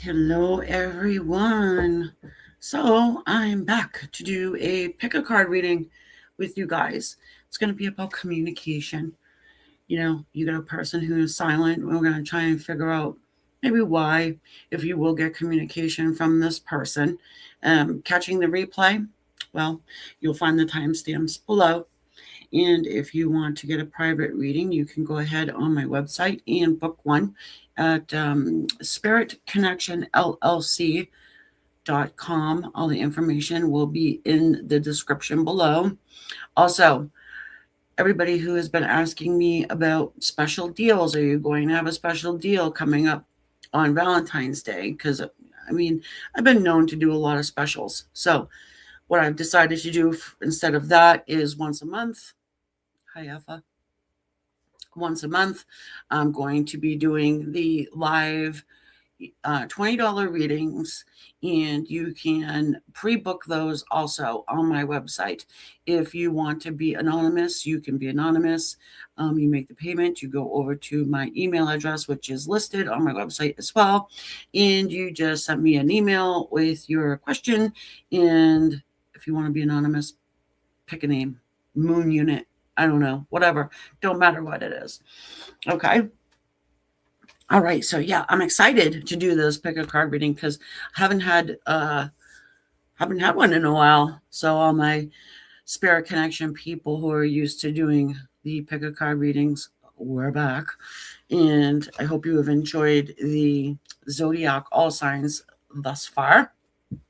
Hello, everyone. So, I'm back to do a pick a card reading with you guys. It's going to be about communication. You got a person who's silent. We're going to try and figure out maybe why, if you will get communication from this person. Catching the replay, well, you'll find the timestamps below. And if you want to get a private reading, you can go ahead on my website and book one at spiritconnectionllc.com. All the information will be in the description below. Also, everybody who has been asking me about special deals, are you going to have a special deal coming up on Valentine's Day? Because, I've been known to do a lot of specials. So, what I've decided to do instead of that is once a month. Hi, Effa. Once a month, I'm going to be doing the live $20 readings, and you can pre-book those also on my website. If you want to be anonymous, you can be anonymous. You make the payment, you go over to my email address, which is listed on my website as well, and you just send me an email with your question. And if you want to be anonymous, pick a name, moon unit, I don't know, whatever, don't matter what it is. Okay. All right, so yeah, I'm excited to do this pick a card reading because I haven't had one in a while. So all my spirit connection people who are used to doing the pick a card readings, we're back. And I hope you have enjoyed the zodiac all signs thus far. I'm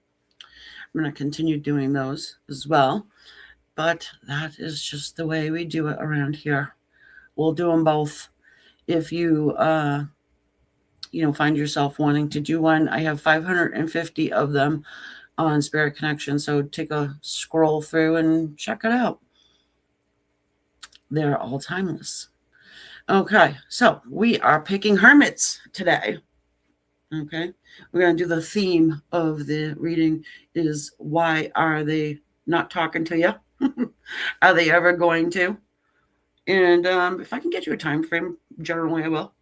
going to continue doing those as well. But that is just the way we do it around here. We'll do them both. If you find yourself wanting to do one, I have 550 of them on Spirit Connection, so take a scroll through and check it out. They're all timeless. Okay, so we are picking hermits today. Okay, we're going to do the theme of the reading is why are they not talking to you? Are they ever going to? And if I can get you a time frame, generally I will.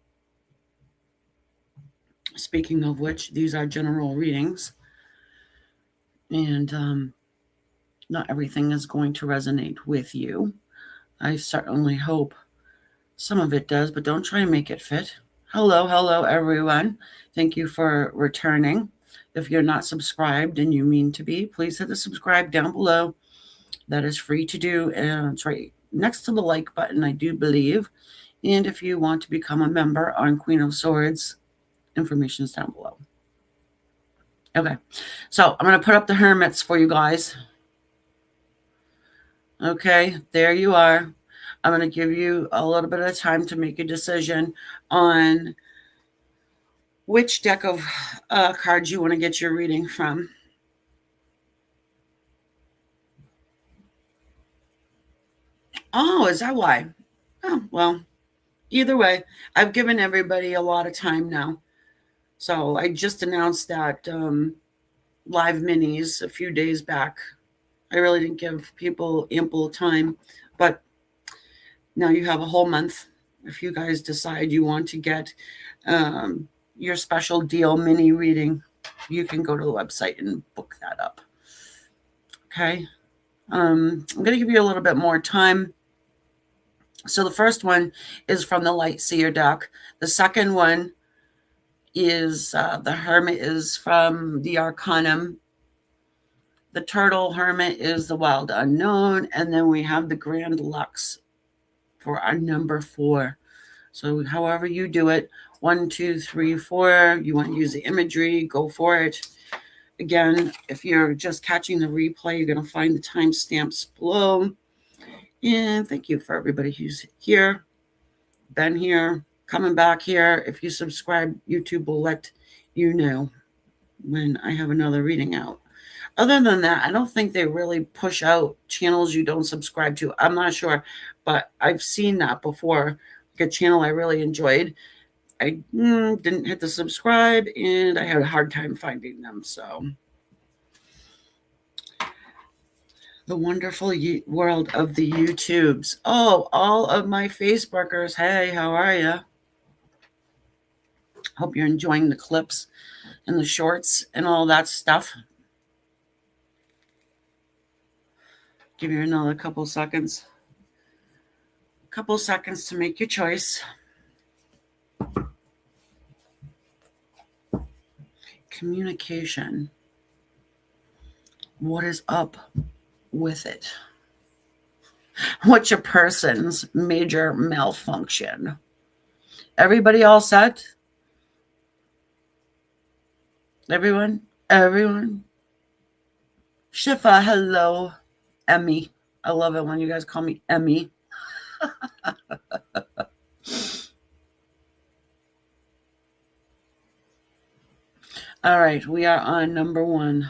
Speaking of which, these are general readings. And not everything is going to resonate with you. I certainly hope some of it does, but don't try and make it fit. Hello, everyone. Thank you for returning. If you're not subscribed and you mean to be, please hit the subscribe down below. That is free to do, and it's right next to the like button, I do believe. And if you want to become a member on Queen of Swords, information is down below. Okay, so I'm going to put up the hermits for you guys. Okay, there you are. I'm going to give you a little bit of time to make a decision on which deck of cards you want to get your reading from. Oh, is that why? Oh, well, either way, I've given everybody a lot of time now. So I just announced that live minis a few days back. I really didn't give people ample time, but now you have a whole month. If you guys decide you want to get your special deal mini reading, you can go to the website and book that up. Okay. I'm going to give you a little bit more time. So the first one is from the Light Seer deck. The second one is the Hermit is from the Arcanum. The Turtle Hermit is the Wild Unknown. And then we have the Grand Lux for our number 4. So however you do it, 1, 2, 3, 4, you want to use the imagery, go for it. Again, if you're just catching the replay, you're going to find the timestamps below. And thank you for everybody who's here, been here, coming back here. If you subscribe, YouTube will let you know when I have another reading out. Other than that, I don't think they really push out channels you don't subscribe to. I'm not sure, but I've seen that before. Like a channel I really enjoyed. I didn't hit the subscribe, and I had a hard time finding them. So, the wonderful world of the YouTubes. Oh, all of my Facebookers. Hey, how are you? Hope you're enjoying the clips and the shorts and all that stuff. Give you another couple seconds. Couple seconds to make your choice. Communication. What is up with it? What's your person's major malfunction? Everybody all set? Everyone? Everyone? Shifa, hello. Emmy. I love it when you guys call me Emmy. All right, we are on number 1.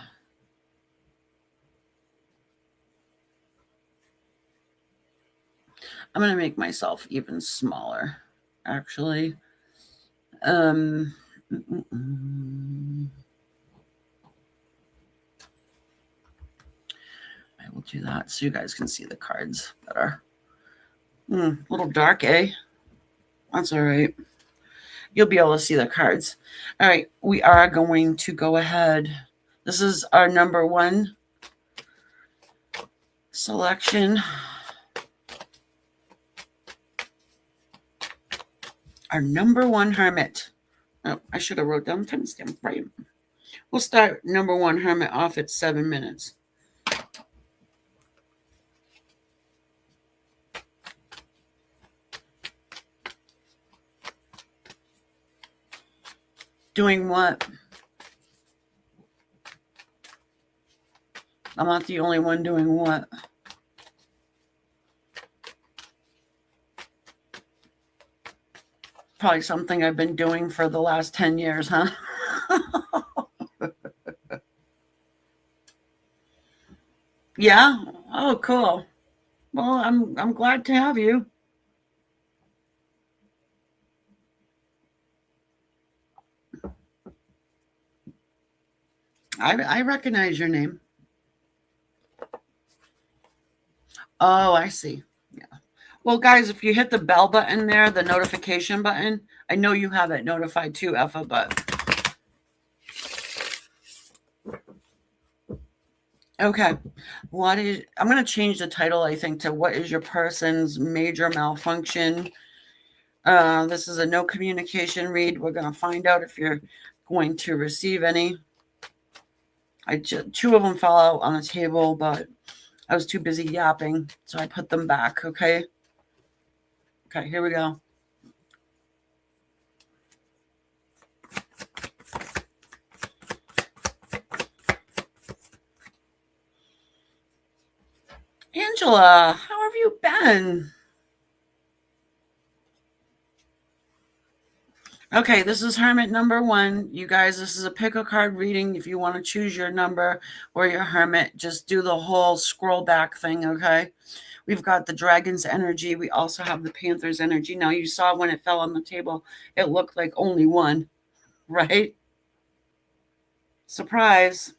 I'm going to make myself even smaller, actually. I will do that so you guys can see the cards better. A little dark, eh? That's all right. You'll be able to see the cards. All right, we are going to go ahead. This is our number 1 selection. Our number 1 hermit. Oh, I should have wrote down timestamp, right? We'll start number 1 hermit off at 7 minutes. Doing what? I'm not the only one doing what? Probably something I've been doing for the last 10 years, huh? Yeah? Oh, cool. Well, I'm glad to have you. I recognize your name. Oh, I see. Yeah. Well, guys, if you hit the bell button there, the notification button, I know you have it notified too, Effa, but okay. I'm going to change the title, I think, to what is your person's major malfunction? This is a no communication read. We're going to find out if you're going to receive any. 2 of them fell out on the table, but I was too busy yapping, so I put them back, okay? Okay, here we go. Angela, how have you been? Okay, this is Hermit number 1. You guys, this is a pick a card reading. If you want to choose your number or your Hermit, just do the whole scroll back thing, okay? We've got the Dragon's energy. We also have the Panther's energy. Now, you saw when it fell on the table, it looked like only one, right? Surprise.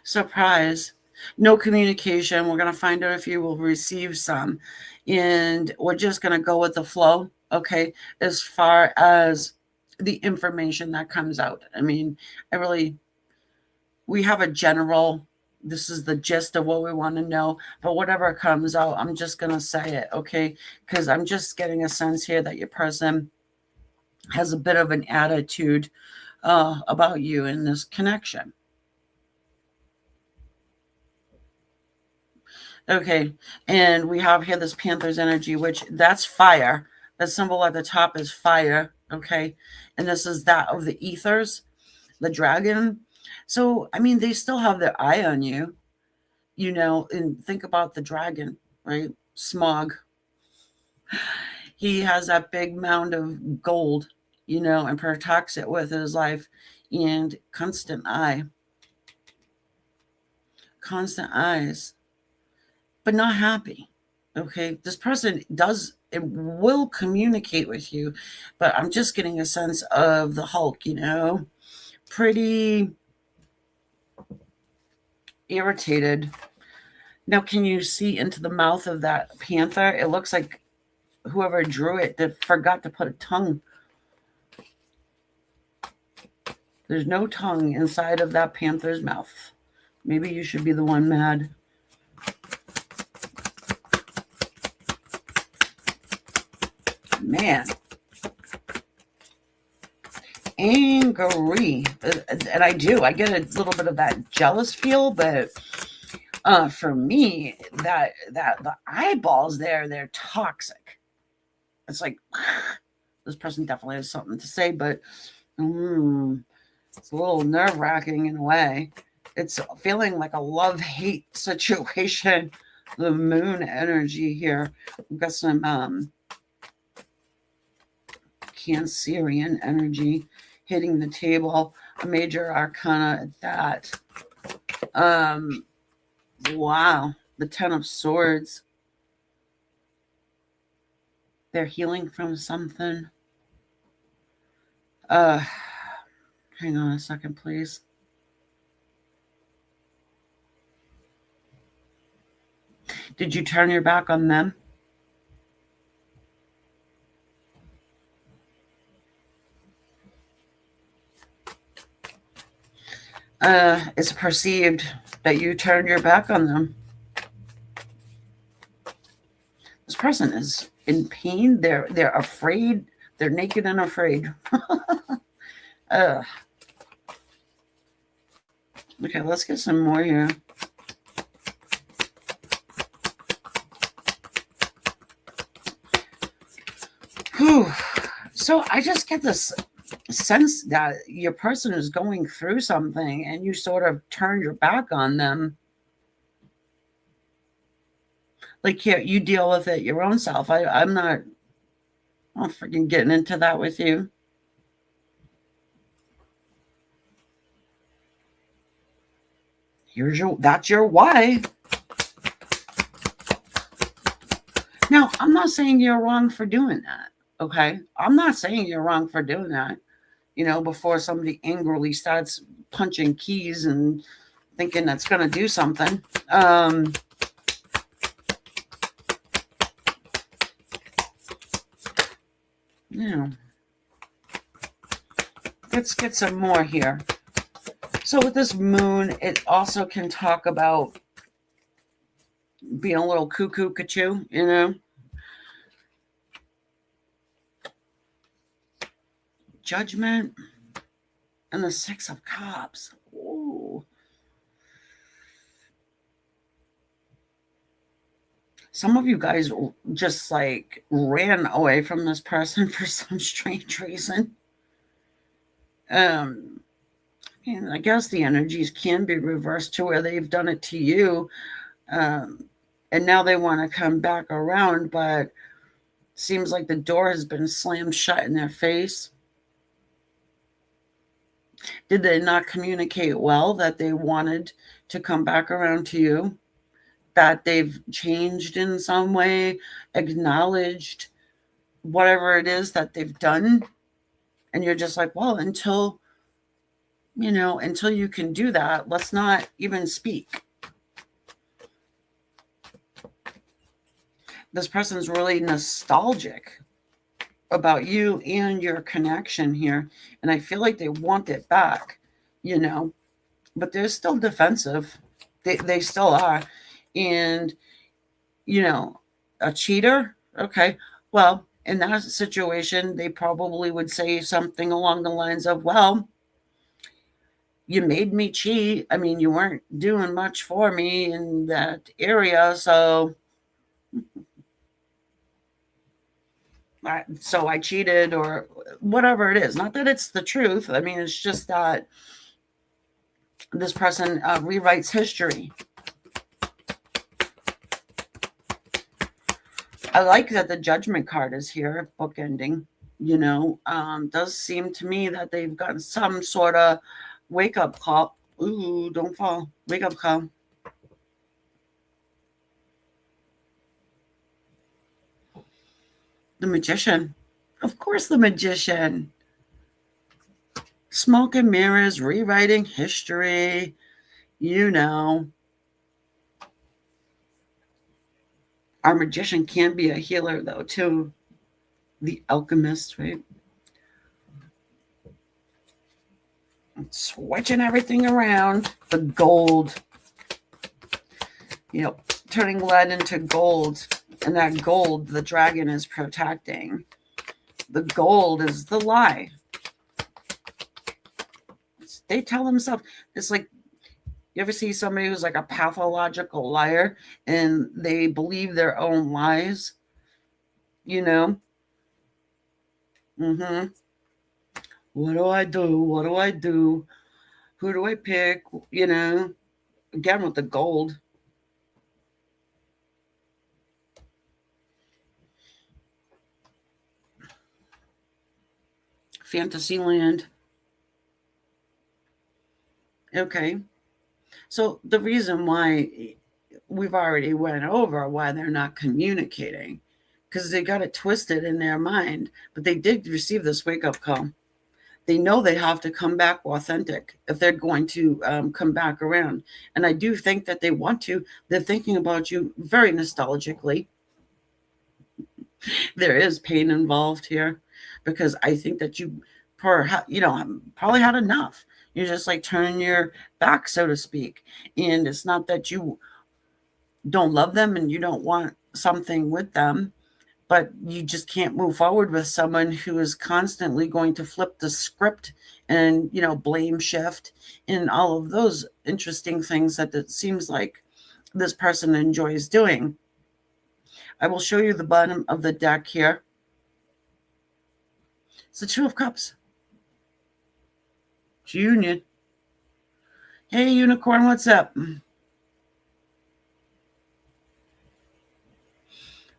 Surprise. No communication. We're going to find out if you will receive some. And we're just going to go with the flow, okay, as far as the information that comes out. I mean, we have a general, this is the gist of what we want to know, but whatever comes out, I'm just going to say it, okay? Because I'm just getting a sense here that your person has a bit of an attitude about you in this connection. Okay, and we have here this Panther's energy, which that's fire. The symbol at the top is fire, okay? And this is that of the ethers, the dragon. So, I mean, they still have their eye on you, and think about the dragon, right? Smog. He has that big mound of gold, and protects it with his life and constant eye. Constant eyes. But not happy. Okay, this person will communicate with you, but I'm just getting a sense of the Hulk, pretty irritated. Now, can you see into the mouth of that panther? It looks like whoever drew it forgot to put a tongue There's no tongue inside of that panther's mouth. Maybe you should be the one mad. Man. Angry. And I do. I get a little bit of that jealous feel, but for me, that the eyeballs there, they're toxic. It's like this person definitely has something to say, but it's a little nerve-wracking in a way. It's feeling like a love-hate situation. The moon energy here. We've got some Cancerian energy hitting the table. A major arcana at that. Wow. The Ten of Swords. They're healing from something. Hang on a second, please. Did you turn your back on them? It's perceived that you turned your back on them. This person is in pain. They're afraid. They're naked and afraid. Okay, let's get some more here. Whew. So I just get this sense that your person is going through something and you sort of turn your back on them. Like, here, you deal with it your own self. I'm not freaking getting into that with you. That's your why. Now, I'm not saying you're wrong for doing that. Okay. I'm not saying you're wrong for doing that. Before somebody angrily starts punching keys and thinking that's going to do something. Let's get some more here. So with this moon, it also can talk about being a little cuckoo-cachoo, Judgment and the Six of Cups. Ooh. Some of you guys just like ran away from this person for some strange reason. And I guess the energies can be reversed to where they've done it to you. And now they want to come back around, but seems like the door has been slammed shut in their face. Did they not communicate well that they wanted to come back around to you? That they've changed in some way, acknowledged whatever it is that they've done? And you're just like, well, until you can do that, let's not even speak. This person's really nostalgic about you and your connection here. And I feel like they want it back, but they're still defensive. They still are. And, a cheater. Okay. Well, in that situation, they probably would say something along the lines of, well, you made me cheat. I mean, you weren't doing much for me in that area. So I cheated, or whatever it is. Not that it's the truth. I mean, it's just that this person rewrites history. I like that the Judgment card is here, bookending. Does seem to me that they've gotten some sort of wake-up call. Ooh, don't fall. Wake-up call. The Magician. Of course, the Magician. Smoke and mirrors, rewriting history. Our Magician can be a healer, though, too. The Alchemist, right? Switching everything around. The gold. Turning lead into gold. And that gold, the dragon is protecting. The gold is the lie. They tell themselves, it's like, you ever see somebody who's like a pathological liar and they believe their own lies? Mm-hmm. What do I do? What do I do? Who do I pick? Again with the gold. Fantasyland. Okay. So the reason why we've already went over why they're not communicating, because they got it twisted in their mind, but they did receive this wake-up call. They know they have to come back authentic if they're going to come back around. And I do think that they want to. They're thinking about you very nostalgically. There is pain involved here because I think that you probably had enough. You're just like turning your back, so to speak. And it's not that you don't love them and you don't want something with them, but you just can't move forward with someone who is constantly going to flip the script and blame shift and all of those interesting things that it seems like this person enjoys doing. I will show you the bottom of the deck here. It's the Two of Cups. It's Union. Hey, Unicorn, what's up?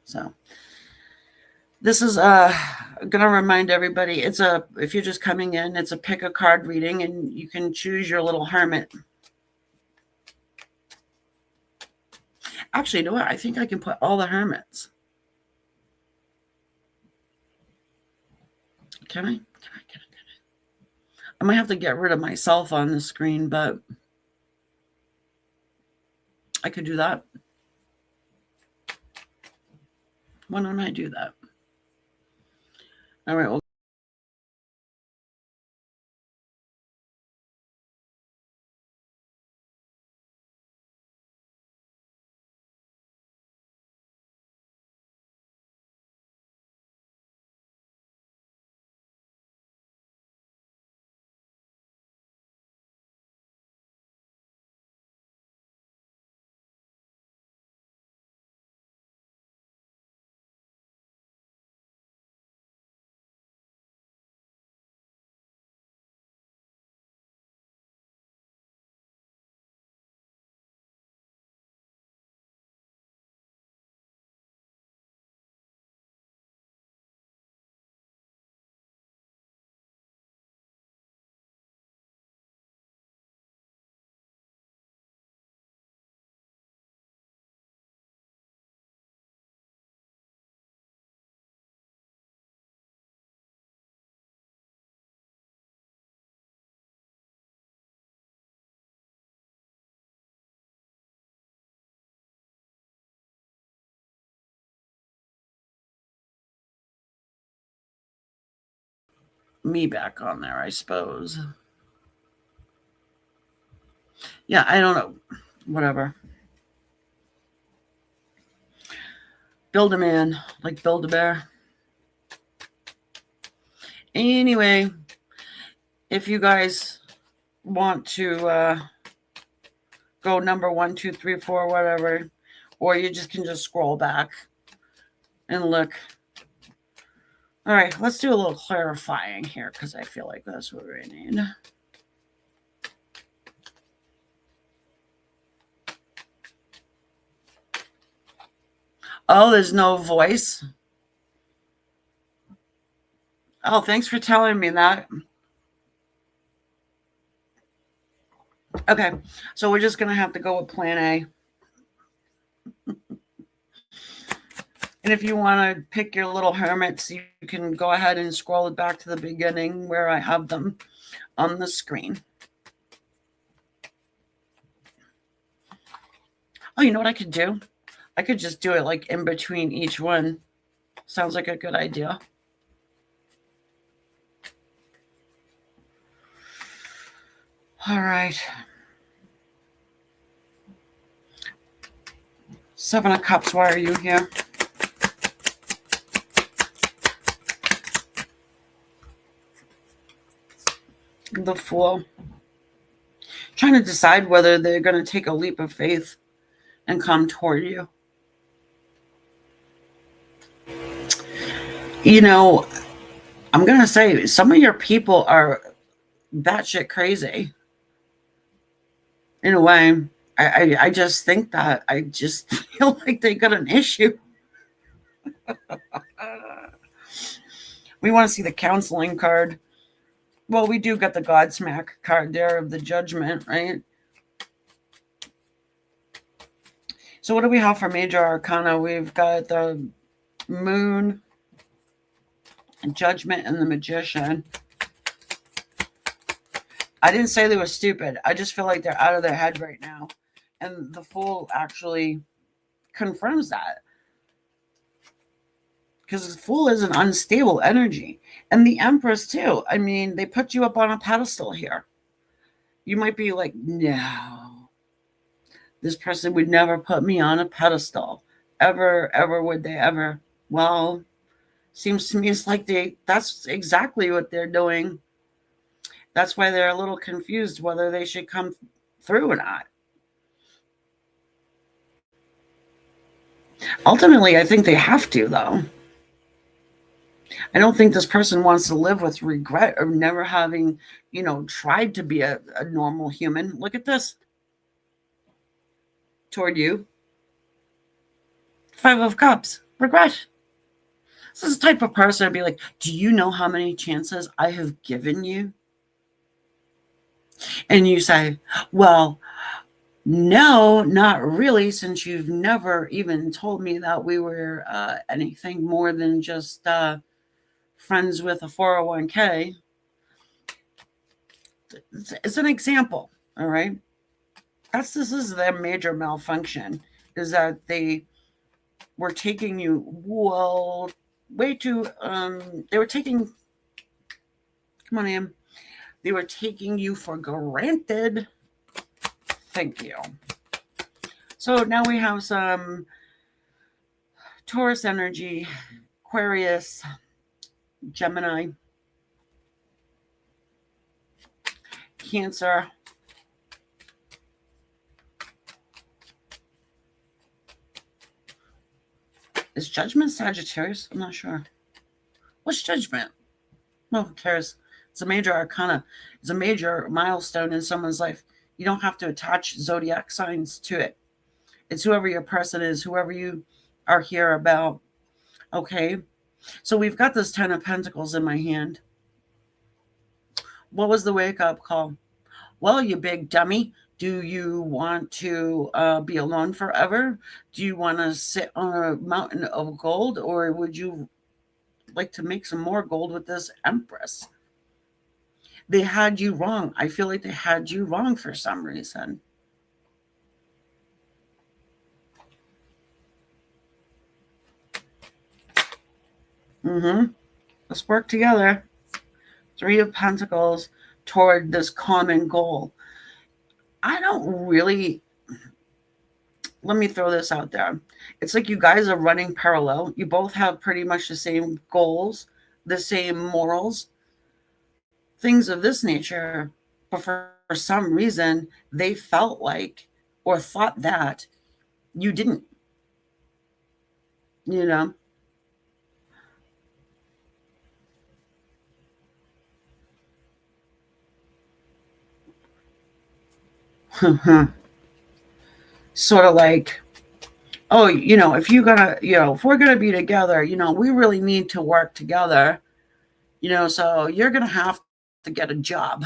So this is gonna remind everybody, if you're just coming in, it's a pick a card reading and you can choose your little hermit. Actually, you know what? I think I can put all the hermits. Can I? I might have to get rid of myself on the screen, but I could do that. Why don't I do that? All right, well, me back on there, I suppose. Yeah, I don't know. Whatever. Build a man, like Build a Bear. Anyway, if you guys want to go number 1, 2, 3, 4, whatever, or you just can just scroll back and look. All right, let's do a little clarifying here because I feel like that's what we need. Oh, there's no voice. Oh, thanks for telling me that. Okay, so we're just going to have to go with plan A. And if you want to pick your little hermits, you can go ahead and scroll it back to the beginning where I have them on the screen. Oh, you know what I could do? I could just do it like in between each one. Sounds like a good idea. All right. Seven of Cups, why are you here? The Fool. Trying to decide whether they're going to take a leap of faith and come toward you. You know, I'm going to say some of your people are batshit crazy. In a way, I just think that. I just feel like they got an issue. We want to see the counseling card. Well, we do get the Godsmack card there of the judgment, right? So what do we have for major arcana? We've got the Moon, Judgment, and the Magician. I didn't say they were stupid. I just feel like they're out of their head right now. And the Fool actually confirms that. Because the Fool is an unstable energy. And the Empress, too. I mean, they put you up on a pedestal here. You might be like, no. This person would never put me on a pedestal. Ever would they ever? Well, seems to me it's like that's exactly what they're doing. That's why they're a little confused whether they should come through or not. Ultimately, I think they have to, though. I don't think this person wants to live with regret of never having, tried to be a normal human. Look at this. Toward you. Five of Cups. Regret. This is the type of person I'd be like, do you know how many chances I have given you? And you say, well, no, not really, since you've never even told me that we were anything more than just friends with a 401k. It's an example, all right? This is their major malfunction, is that they were taking you, well, way too, they were taking, come on in, they were taking you for granted. Thank you. So now we have some Taurus energy, Aquarius, Gemini, Cancer, is Judgment Sagittarius? I'm not sure. What's Judgment? Well, who cares? It's a major arcana. It's a major milestone in someone's life. You don't have to attach zodiac signs to it. It's whoever your person is, whoever you are here about. Okay? So we've got this 10 of Pentacles in my hand. What was the wake-up call? Well, you big dummy, do you want to be alone forever? Do you want to sit on a mountain of gold? Or would you like to make some more gold with this Empress? They had you wrong. I feel like they had you wrong for some reason. Let's work together. Three of Pentacles toward this common goal. I don't really, let me throw this out there. It's like you guys are running parallel. You both have pretty much the same goals, the same morals, things of this nature. But for some reason, they felt like or thought that you didn't. You know? Sort of like, oh, if you're gonna, if we're gonna be together, we really need to work together, so you're gonna have to get a job.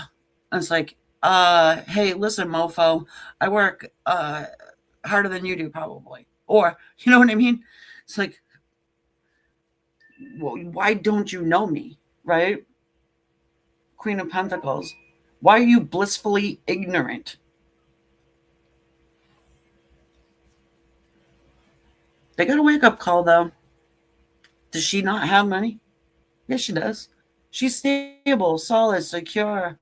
And it's like, hey, listen, mofo, I work harder than you do, probably. Or, you know what I mean? It's like, well, why don't you know me, right? Queen of Pentacles. Why are you blissfully ignorant? They got a wake-up call, though. Does she not have money? Yes, she does. She's stable, solid, secure.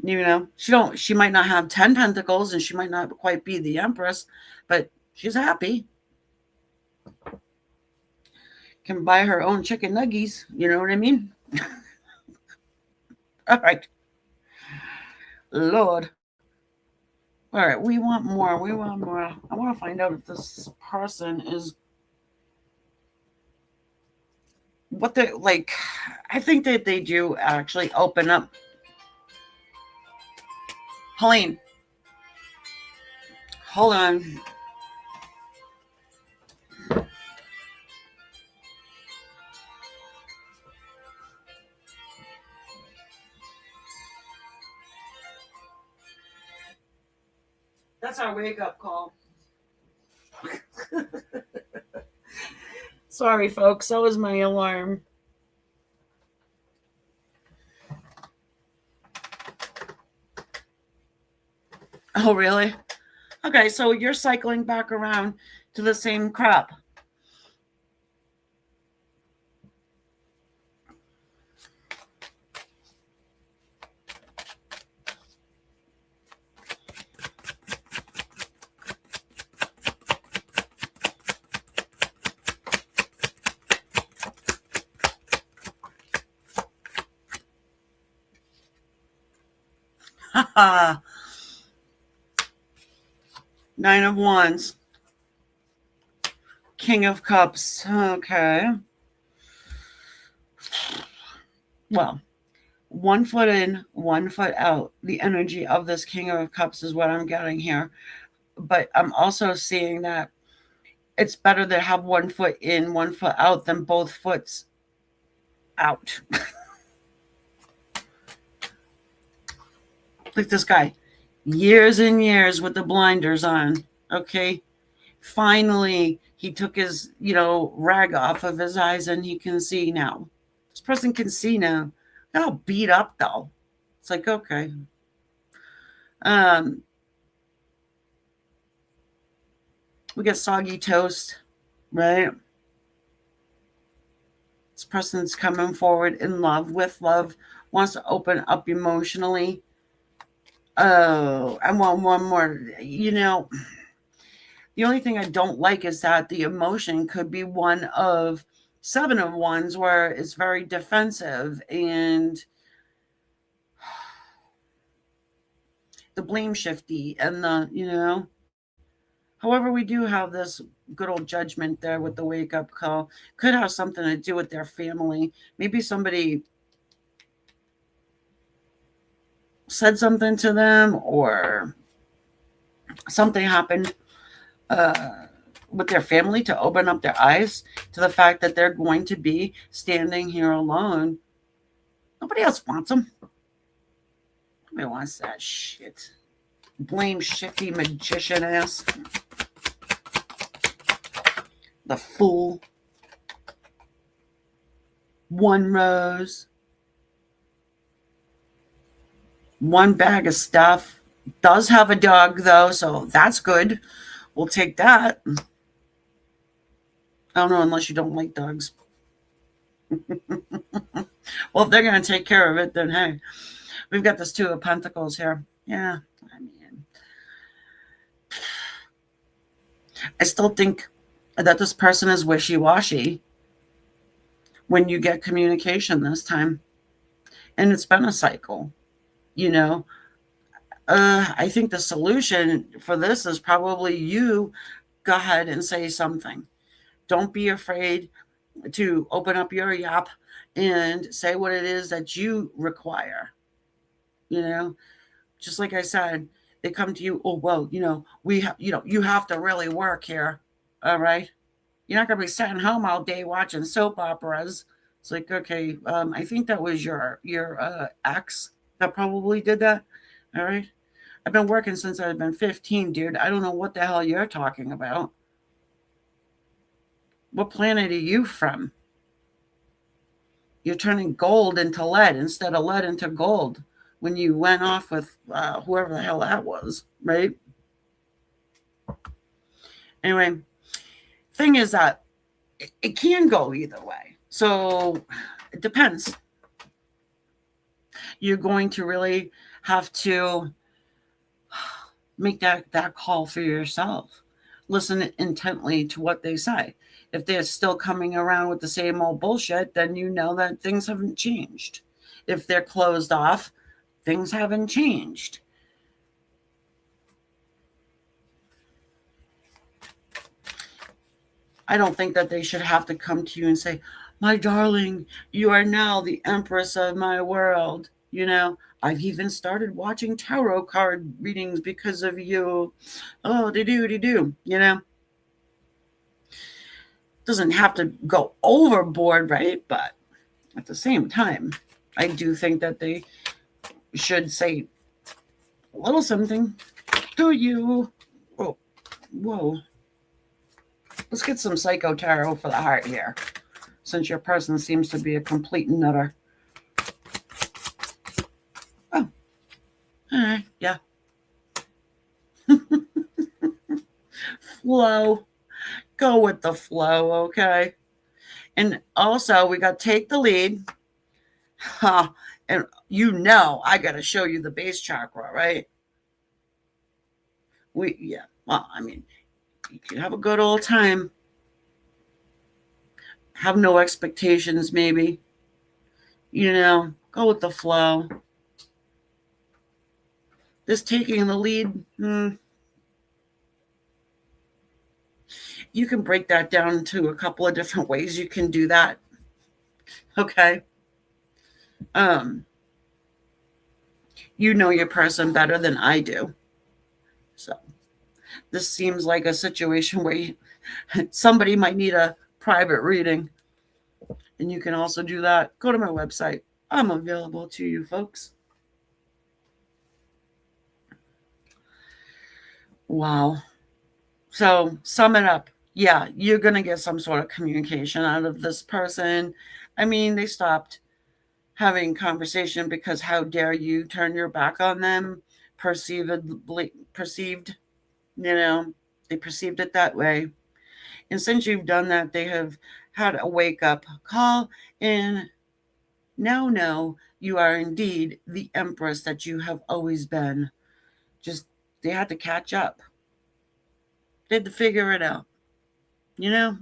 She might not have 10 pentacles and she might not quite be the empress, but she's happy. Can buy her own chicken nuggies. You know what I mean? All right. Lord. All right. We want more. We want more. I want to find out if this person is what they like. I think that they do actually open up. Helene, hold on. That's our wake up call. Sorry, folks. That was my alarm. Oh, really? Okay, so you're cycling back around to the same crap. Nine of Wands. King of Cups. Okay. Well, 1 foot in, 1 foot out. The energy of this King of Cups is what I'm getting here. But I'm also seeing that it's better to have 1 foot in, 1 foot out than both foots out. Like this guy, years and years with the blinders on. Okay. Finally, he took his, rag off of his eyes and he can see now. This person can see now. They're all beat up though. It's like, okay. We get soggy toast, right? This person's coming forward in love, with love, wants to open up emotionally. Oh, I want one more. The only thing I don't like is that the emotion could be one of 7 of Wands, where it's very defensive and the blame shifty and however, we do have this good old Judgment there with the wake up call. Could have something to do with their family. Maybe somebody said something to them or something happened with their family to open up their eyes to the fact that they're going to be standing here alone. Nobody else wants them. Nobody wants that shit. Blame shifty magician ass. The Fool. 1 rose. 1 bag of stuff. Does have a dog though, so that's good. We'll take that. I don't know, unless you don't like dogs. Well, if they're going to take care of it, then hey, we've got this 2 of Pentacles here. Yeah, I mean, I still think that this person is wishy-washy when you get communication this time. And it's been a cycle, I think the solution for this is probably you go ahead and say something. Don't be afraid to open up your yap and say what it is that you require. Just like I said, they come to you, oh, well, you have to really work here. All right. You're not going to be sitting home all day watching soap operas. It's like, okay, I think that was your ex that probably did that. All right. I've been working since I've been 15, dude. I don't know what the hell you're talking about. What planet are you from? You're turning gold into lead instead of lead into gold when you went off with whoever the hell that was, right? Anyway, thing is that it can go either way. So it depends. You're going to really have to make that call for yourself. Listen intently to what they say. If they're still coming around with the same old bullshit, then you know that things haven't changed. If they're closed off, things haven't changed. I don't think that they should have to come to you and say, my darling, you are now the empress of my world. I've even started watching tarot card readings because of you. Oh, de-do. Doesn't have to go overboard, right? But at the same time, I do think that they should say a little something to you. Oh, whoa. Let's get some psycho tarot for the heart here, since your person seems to be a complete nutter. Oh, all right, yeah. Flow. Go with the flow, okay? And also, we got take the lead. Huh. And I got to show you the base chakra, right? Well, I mean, you can have a good old time. Have no expectations, maybe. Go with the flow. This taking the lead, you can break that down to a couple of different ways you can do that. Okay. You know your person better than I do. So this seems like a situation where somebody might need a private reading. And you can also do that. Go to my website. I'm available to you folks. Wow. So sum it up. Yeah, you're going to get some sort of communication out of this person. I mean, they stopped having conversation because how dare you turn your back on them? Perceived, they perceived it that way. And since you've done that, they have had a wake up call and now know you are indeed the empress that you have always been. Just, they had to catch up. They had to figure it out. All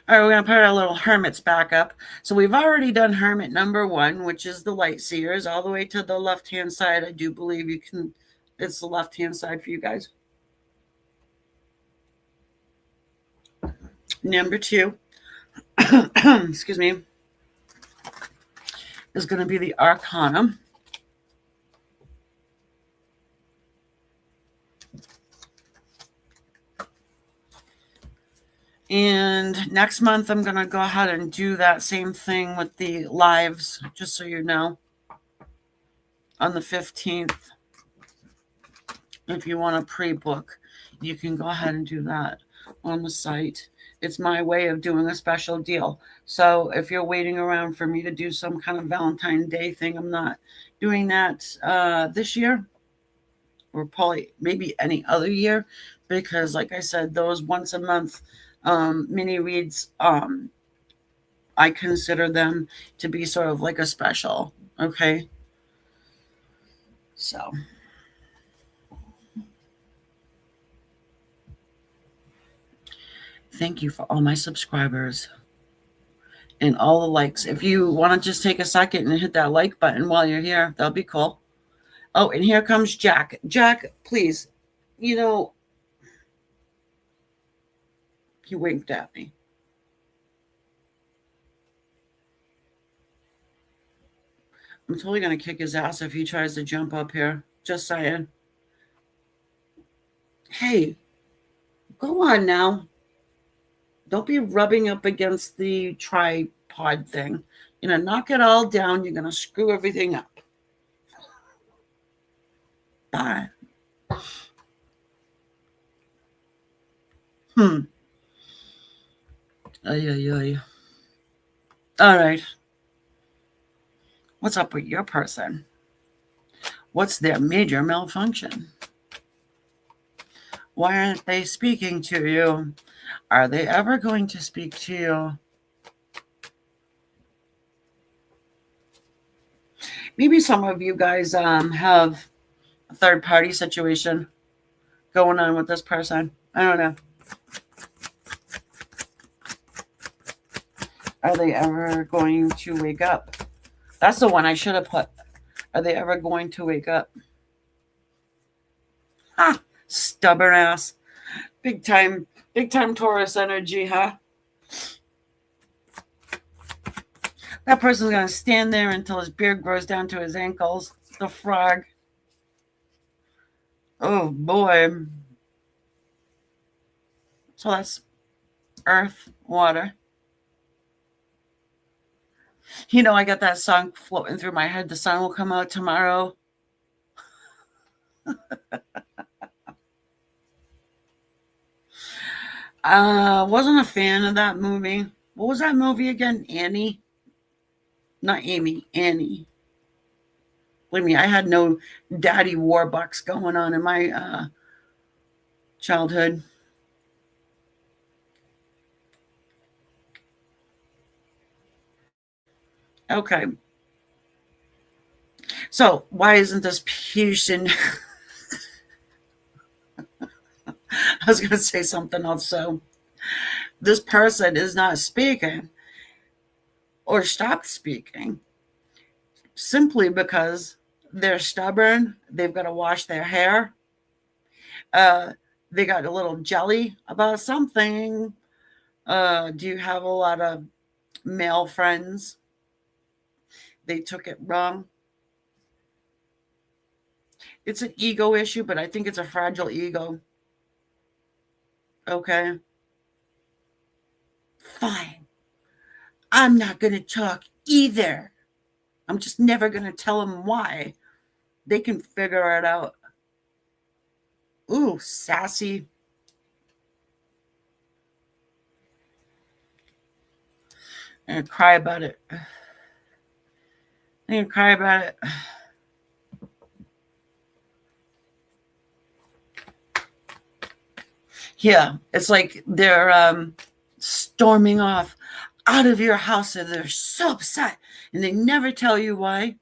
right, we're going to put our little hermits back up. So we've already done hermit number 1, which is the light seers, all the way to the left-hand side. I do believe it's the left-hand side for you guys. Number 2, excuse me, is going to be the Arcana. And next month, I'm going to go ahead and do that same thing with the lives, just so you know, on the 15th. If you want to pre-book, you can go ahead and do that on the site. It's my way of doing a special deal. So if you're waiting around for me to do some kind of Valentine's Day thing, I'm not doing that this year, or probably maybe any other year, because like I said, those once a month mini reads, I consider them to be sort of like a special. Okay. So thank you for all my subscribers and all the likes. If you want to just take a second and hit that like button while you're here, that'll be cool. Oh, and here comes Jack. Jack, please, he winked at me. I'm totally going to kick his ass if he tries to jump up here. Just saying. Hey, go on now. Don't be rubbing up against the tripod thing. Knock it all down. You're going to screw everything up. Bye. Ay. All right. What's up with your person? What's their major malfunction? Why aren't they speaking to you? Are they ever going to speak to you? Maybe some of you guys have a third party situation going on with this person. I don't know. Are they ever going to wake up? That's the one I should have put. Are they ever going to wake up? Ha! Stubborn ass. Big time Taurus energy, huh? That person's going to stand there until his beard grows down to his ankles. The frog. Oh, boy. So that's earth, water. You know, I got that song floating through my head. The sun will come out tomorrow. Wasn't a fan of that movie. What was that movie again? Annie? Not Amy, Annie. Believe me, I had no daddy warbucks going on in my childhood. Okay. So why isn't this patient? I was going to say something else. So this person is not speaking or stopped speaking simply because they're stubborn. They've got to wash their hair. They got a little jelly about something. Do you have a lot of male friends? They took it wrong. It's an ego issue, but I think it's a fragile ego. Okay. Fine. I'm not going to talk either. I'm just never going to tell them why. They can figure it out. Ooh, sassy. I'm going to cry about it. I'm going to cry about it. Yeah, it's like they're storming off out of your house and they're so upset and they never tell you why.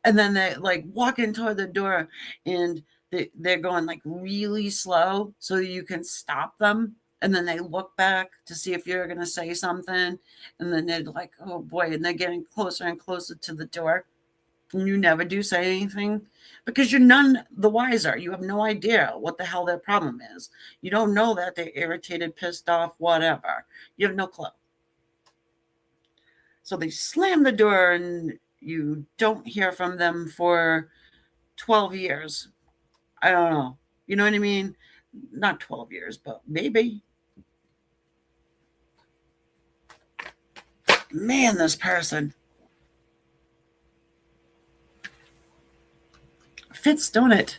And then they like walking toward the door and they're going like really slow so you can stop them. And then they look back to see if you're going to say something. And then they're like, oh boy. And they're getting closer and closer to the door. And you never do say anything because you're none the wiser. You have no idea what the hell their problem is. You don't know that they're irritated, pissed off, whatever. You have no clue. So they slam the door and you don't hear from them for 12 years. I don't know. You know what I mean? Not 12 years, but maybe. Man, this person. Fits, don't it?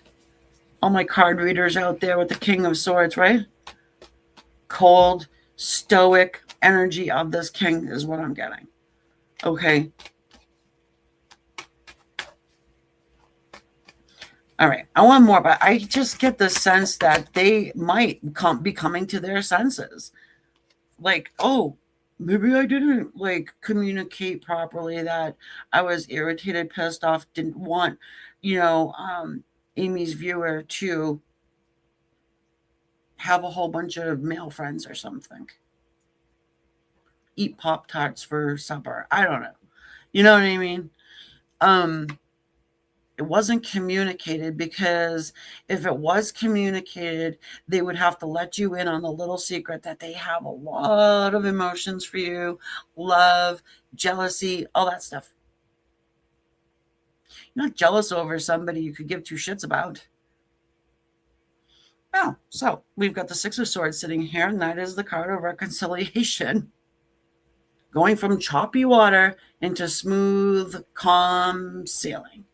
All my card readers out there with the King of Swords, right? Cold, stoic energy of this king is what I'm getting. Okay. All right. I want more, but I just get the sense that they might be coming to their senses. Like, oh, maybe I didn't like communicate properly, that I was irritated, pissed off, didn't want, Amy's viewer to have a whole bunch of male friends or something. Eat Pop-Tarts for supper. I don't know. You know what I mean? It wasn't communicated, because if it was communicated, they would have to let you in on the little secret that they have a lot of emotions for you, love, jealousy, all that stuff. You're not jealous over somebody you could give two shits about. Well, so we've got the Six of Swords sitting here, and that is the card of reconciliation. Going from choppy water into smooth, calm sailing.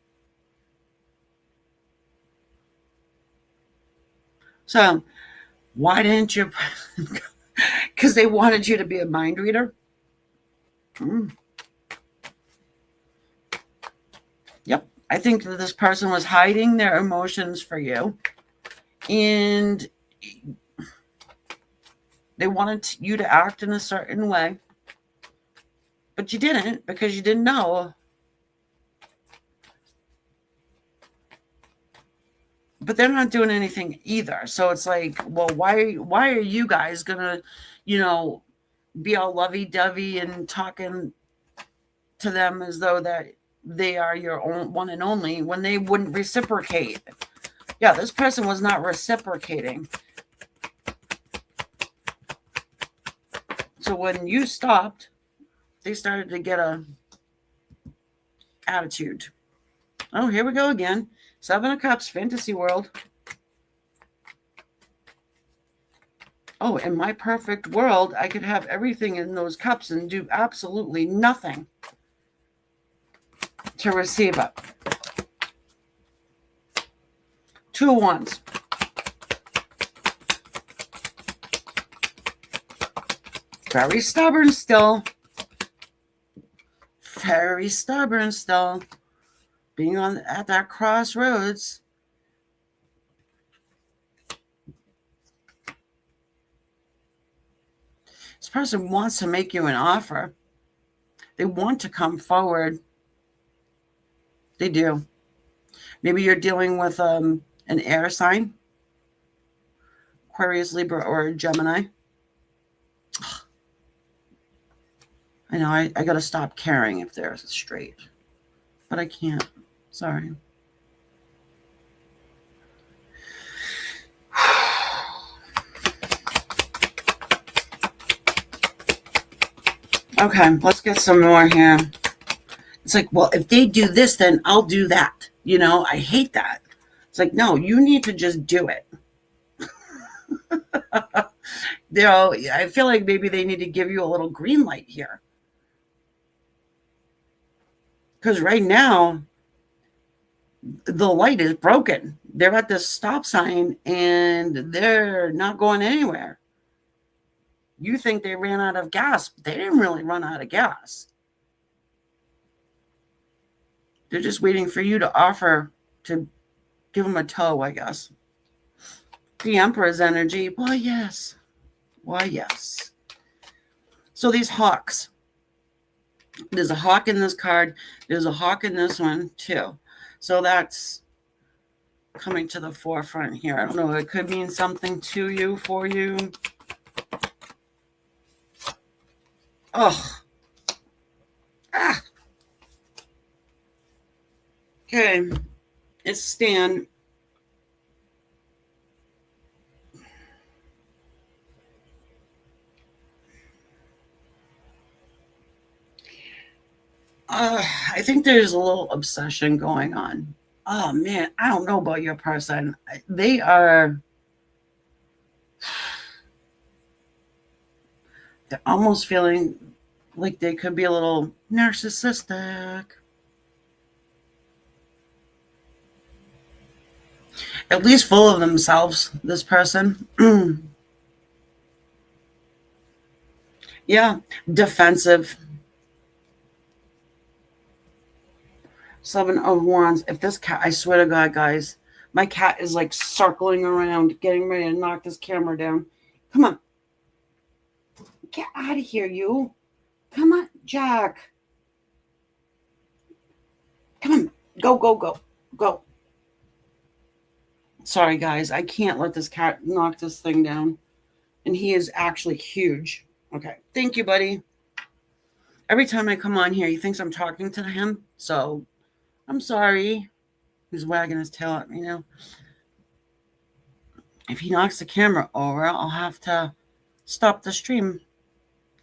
So, why didn't you? Because they wanted you to be a mind reader. Yep. I think that this person was hiding their emotions for you. And they wanted you to act in a certain way. But you didn't, because you didn't know. but they're not doing anything either. So it's like, well, why are you guys gonna, be all lovey-dovey and talking to them as though that they are your own one and only when they wouldn't reciprocate? Yeah, this person was not reciprocating. So when you stopped, they started to get a attitude. Oh, here we go again. Seven of Cups, fantasy world. Oh, in my perfect world, I could have everything in those cups and do absolutely nothing to receive it. Two of Wands. Very stubborn still. Very stubborn still. Being at that crossroads. This person wants to make you an offer. They want to come forward. They do. Maybe you're dealing with an air sign. Aquarius, Libra, or Gemini. I know, I got to stop caring if they're straight. But I can't. Sorry. Okay, let's get some more here. It's like, well, if they do this, then I'll do that. I hate that. It's like, no, you need to just do it. I feel like maybe they need to give you a little green light here. Because right now, the light is broken. They're at this stop sign and they're not going anywhere. You think they ran out of gas, but they didn't really run out of gas. They're just waiting for you to offer to give them a tow, I guess. The Emperor's energy. Why, yes. Why, yes. So these hawks. There's a hawk in this card. There's a hawk in this one, too. So that's coming to the forefront here. I don't know. It could mean something to you, for you. Oh. Ah. Okay. It's Stan. I think there's a little obsession going on. Oh man, I don't know about your person. They're almost feeling like they could be a little narcissistic. At least full of themselves, this person. Yeah, defensive. Seven of Wands. If this cat, I swear to God, guys, my cat is like circling around, getting ready to knock this camera down. Come on. Get out of here, you. Come on, Jack. Come on. Go, go, go. Go. Sorry, guys. I can't let this cat knock this thing down. And he is actually huge. Okay. Thank you, buddy. Every time I come on here, he thinks I'm talking to him. So I'm sorry. He's wagging his tail at me now. If he knocks the camera over, I'll have to stop the stream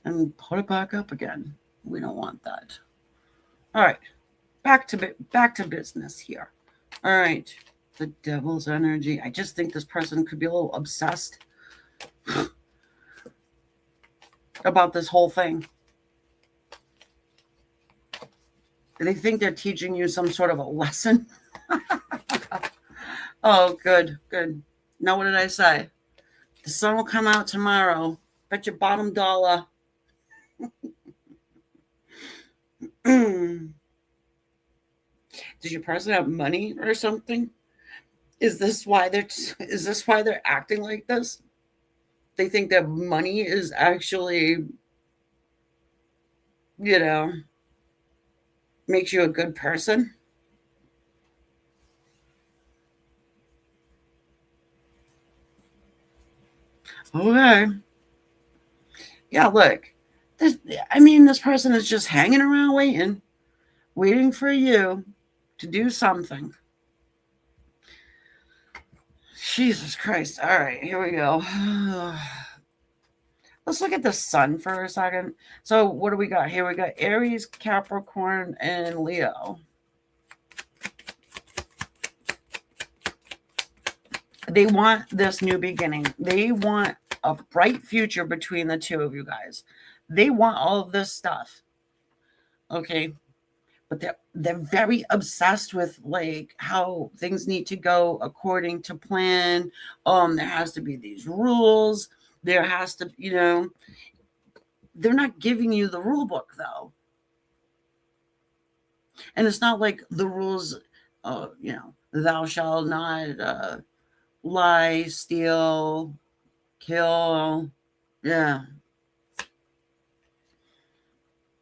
and put it back up again. We don't want that. All right. Back to business here. All right. The Devil's energy. I just think this person could be a little obsessed about this whole thing. They think they're teaching you some sort of a lesson. Oh, good, good. Now, what did I say? The sun will come out tomorrow. Bet your bottom dollar. Does your person have money or something? Is this why they're acting like this? They think that money is actually, makes you a good person. Okay. Yeah, look. This person is just hanging around waiting for you to do something. Jesus Christ. All right, here we go. Let's look at the sun for a second. So, what do we got here? We got Aries, Capricorn, and Leo. They want this new beginning. They want a bright future between the two of you guys. They want all of this stuff. Okay. But they're very obsessed with like how things need to go according to plan. There has to be these rules. There has to, they're not giving you the rule book though. And it's not like the rules, thou shalt not lie, steal, kill. Yeah.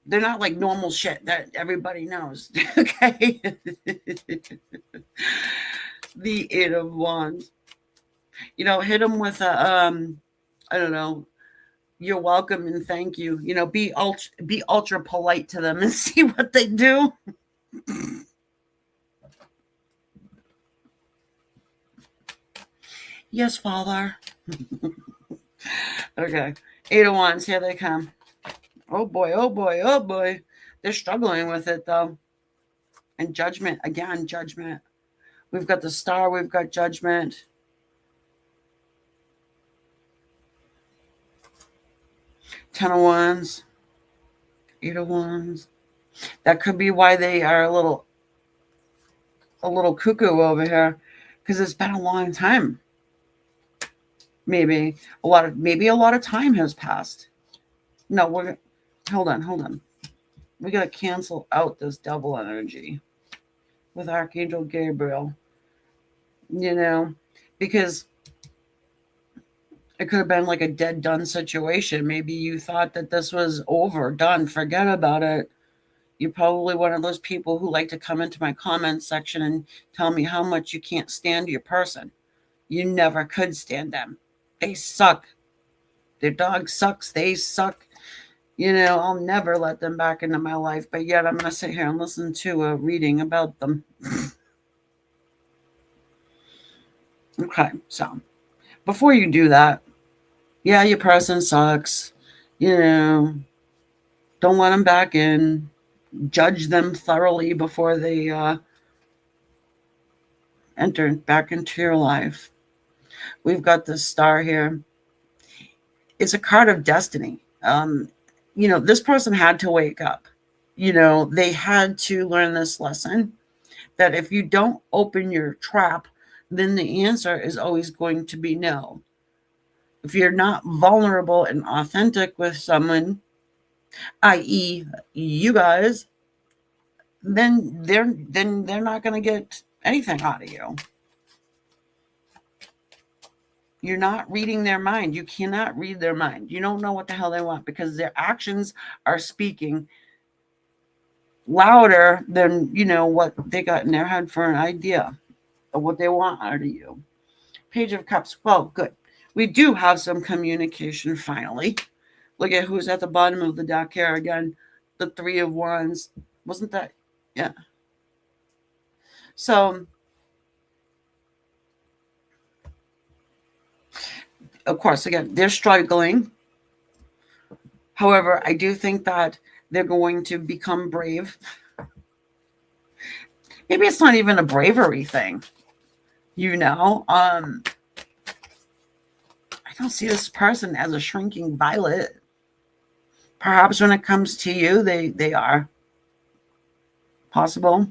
They're not like normal shit that everybody knows. Okay. The Eight of Wands. Hit them with a, I don't know, you're welcome and thank you. Be ultra polite to them and see what they do. Yes, Father. Okay. Eight of Wands, here they come. Oh boy, oh boy, oh boy. They're struggling with it though. And Judgment, again, Judgment. We've got the Star, we've got Judgment. Ten of Wands. Eight of Wands. That could be why they are a little cuckoo over here, because it's been a long time. Maybe a lot of time has passed. No, hold on. We gotta cancel out this double energy with Archangel Gabriel. Because it could have been like a dead done situation. Maybe you thought that this was over, done, forget about it. You're probably one of those people who like to come into my comments section and tell me how much you can't stand your person. You never could stand them. They suck. Their dog sucks. They suck. I'll never let them back into my life, but yet I'm going to sit here and listen to a reading about them. Okay, so before you do that, yeah, your person sucks. Don't let them back in. Judge them thoroughly before they enter back into your life. We've got this Star here. It's a card of destiny. This person had to wake up. They had to learn this lesson that if you don't open your trap, then the answer is always going to be no. If you're not vulnerable and authentic with someone, i.e., you guys, then they're not going to get anything out of you. You're not reading their mind. You cannot read their mind. You don't know what the hell they want because their actions are speaking louder than, what they got in their head for an idea of what they want out of you. Page of Cups. Well, good. We do have some communication finally. Look at who's at the bottom of the deck here again. The Three of Wands. Wasn't that? Yeah. So, of course, again, they're struggling. However, I do think that they're going to become brave. Maybe it's not even a bravery thing. I don't see this person as a shrinking violet. Perhaps when it comes to you, they are. Possible.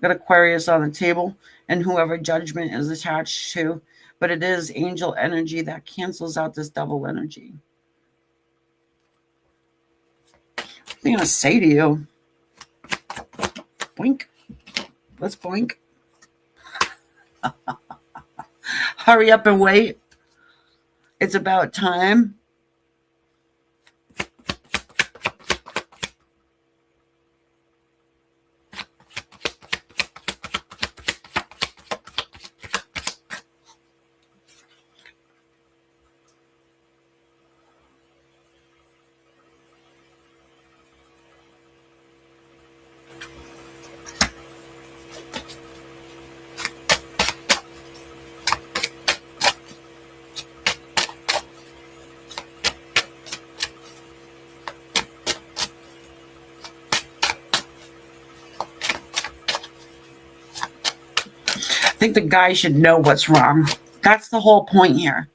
Got Aquarius on the table and whoever Judgment is attached to. But it is angel energy that cancels out this double energy. What am I going to say to you? Boink. Let's boink. Hurry up and wait. It's about time. think the guy should know what's wrong. That's the whole point here.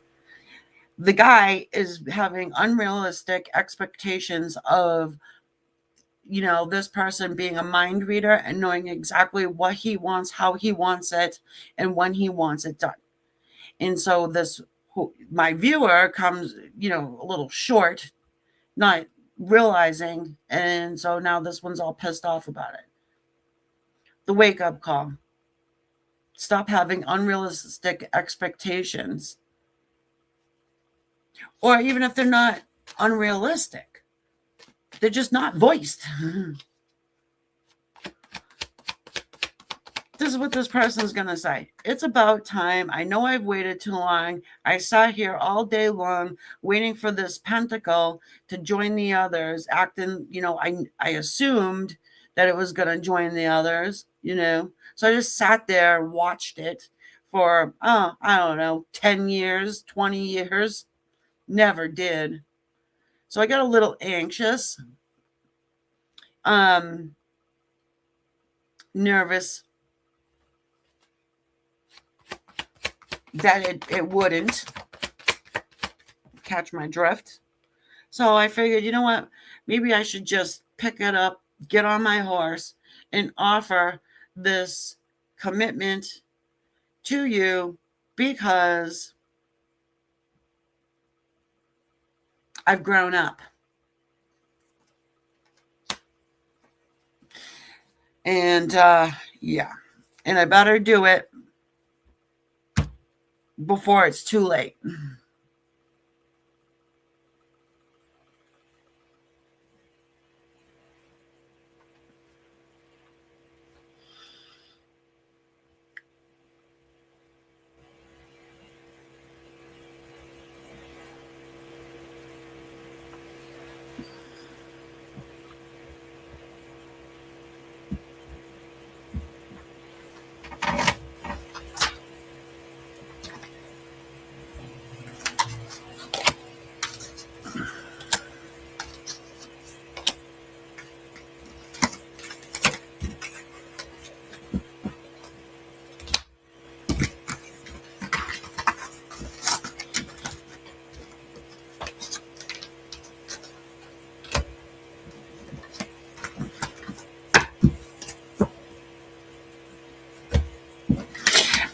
The guy is having unrealistic expectations of, this person being a mind reader and knowing exactly what he wants, how he wants it, and when he wants it done. And so my viewer comes, a little short, not realizing. And so now this one's all pissed off about it. The wake up call. Stop having unrealistic expectations. Or even if they're not unrealistic, they're just not voiced. This is what this person is going to say. It's about time. I know I've waited too long. I sat here all day long waiting for this pentacle to join the others, acting, I assumed that it was going to join the others, So I just sat there and watched it for, I don't know, 10 years, 20 years. Never did. So I got a little anxious, nervous that it wouldn't catch my drift. So I figured, you know what? Maybe I should just pick it up, get on my horse, and offer this commitment to you because I've grown up. And yeah, and I better do it before it's too late.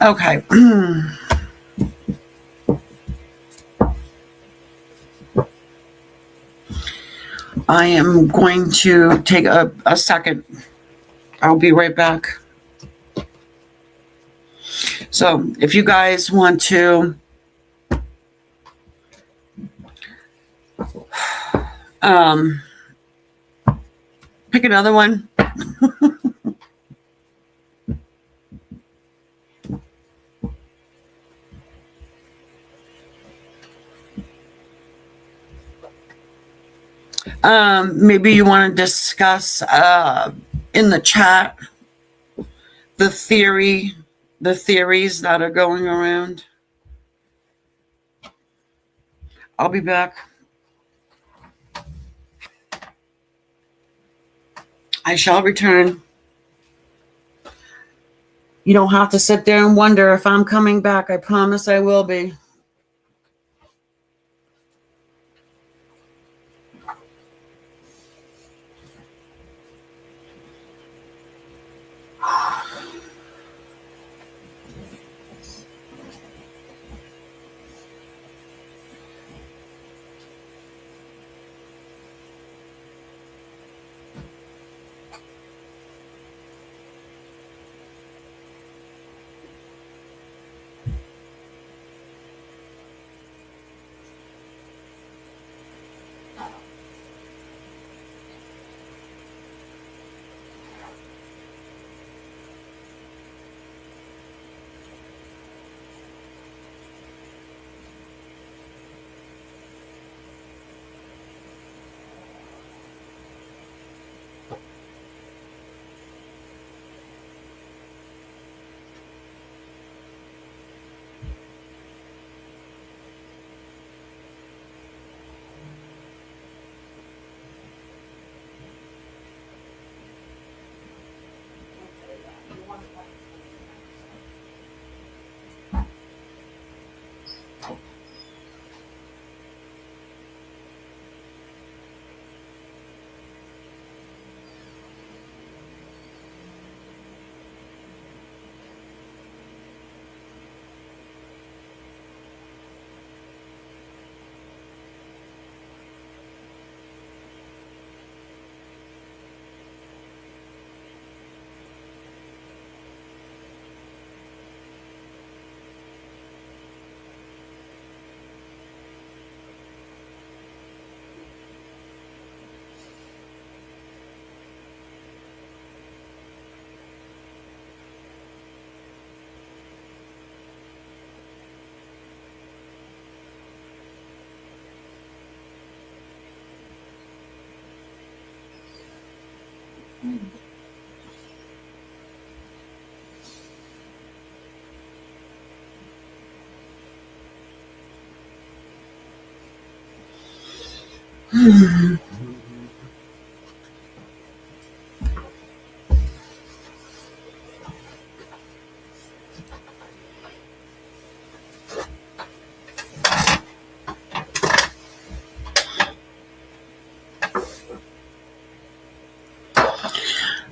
Okay. I am going to take a second. I'll be right back. So if you guys want to pick another one. Maybe you want to discuss in the chat the theories that are going around. I'll be back. I shall return. You don't have to sit there and wonder if I'm coming back. I promise I will be.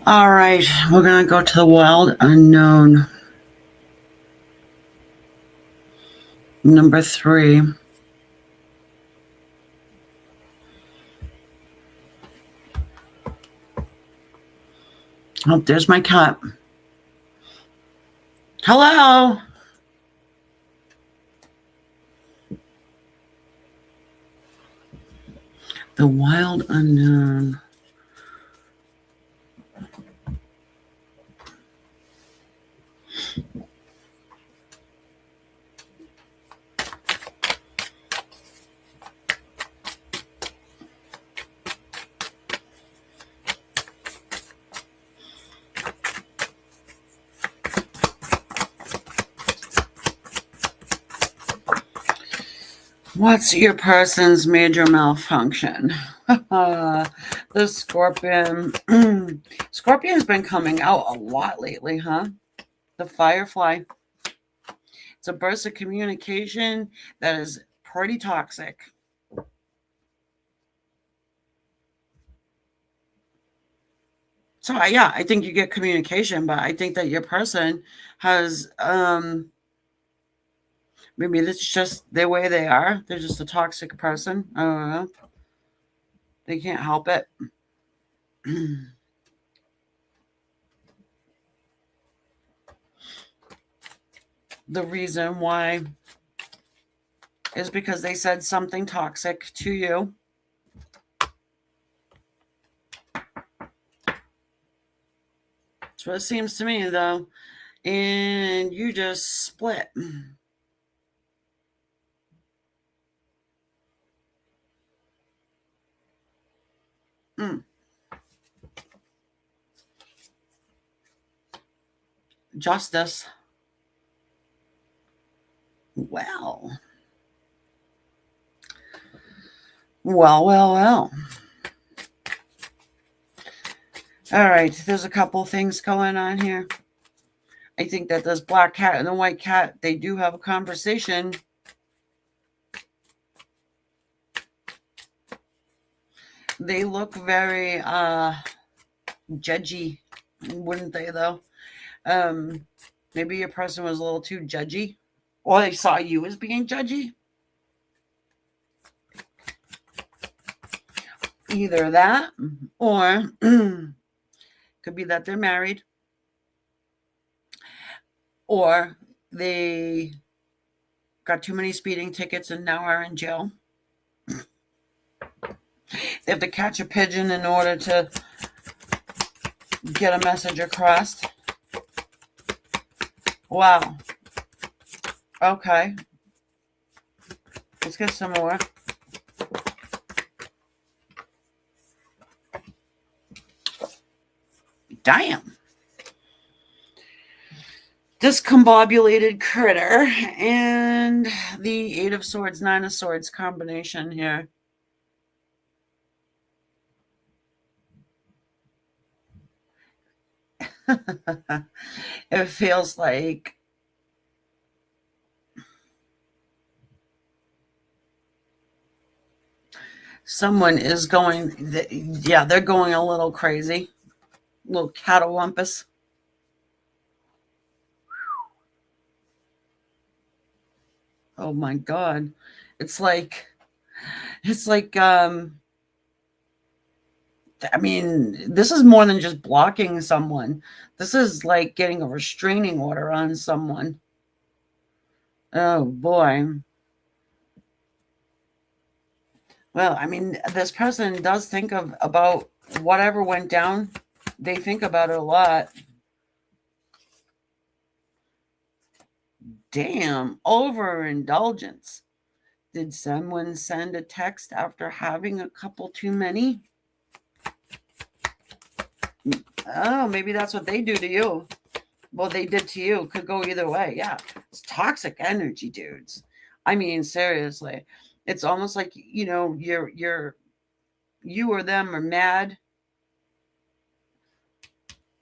All right, we're going to go to the wild unknown. Number 3. Oh, there's my cat. Hello. The wild unknown. What's your person's major malfunction? The Scorpion. Scorpion's been coming out a lot lately, huh? The Firefly. It's a burst of communication that is pretty toxic. So yeah, I think you get communication, but I think that your person has maybe it's just the way they are. They're just a toxic person. I don't know. They can't help it. The reason why is because they said something toxic to you. That's what it seems to me, though. And you just split. Mm. Justice. Well. Well. All right, there's a couple things going on here. I think that this black cat and the white cat, they do have a conversation. They look very judgy, wouldn't they, though? Maybe your person was a little too judgy, or they saw you as being judgy. Either that, or could be that they're married, or they got too many speeding tickets and now are in jail. They have to catch a pigeon in order to get a message across. Wow. Okay. Let's get some more. Damn. Discombobulated critter and the 8 of Swords, 9 of Swords combination here. It feels like someone is going, yeah, they're going a little crazy, a little catawampus. Oh my God. It's like, I mean, this is more than just blocking someone. This is like getting a restraining order on someone. Oh boy. Well, I mean, this person does think about whatever went down. They think about it a lot. Damn, overindulgence. Did someone send a text after having a couple too many? Oh, maybe that's what they do to you. Well, they did to you. Could go either way. Yeah. It's toxic energy, dudes. I mean, seriously. It's almost like, you or them are mad.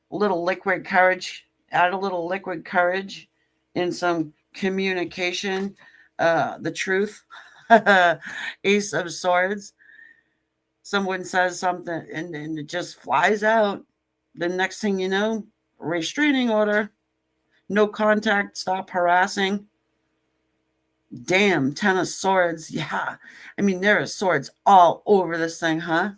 Little liquid courage. Add a little liquid courage in some communication. The truth. Ace of Swords. Someone says something and it just flies out. The next thing you know, restraining order. No contact, stop harassing. Damn, Ten of Swords. Yeah. I mean, there are swords all over this thing, huh?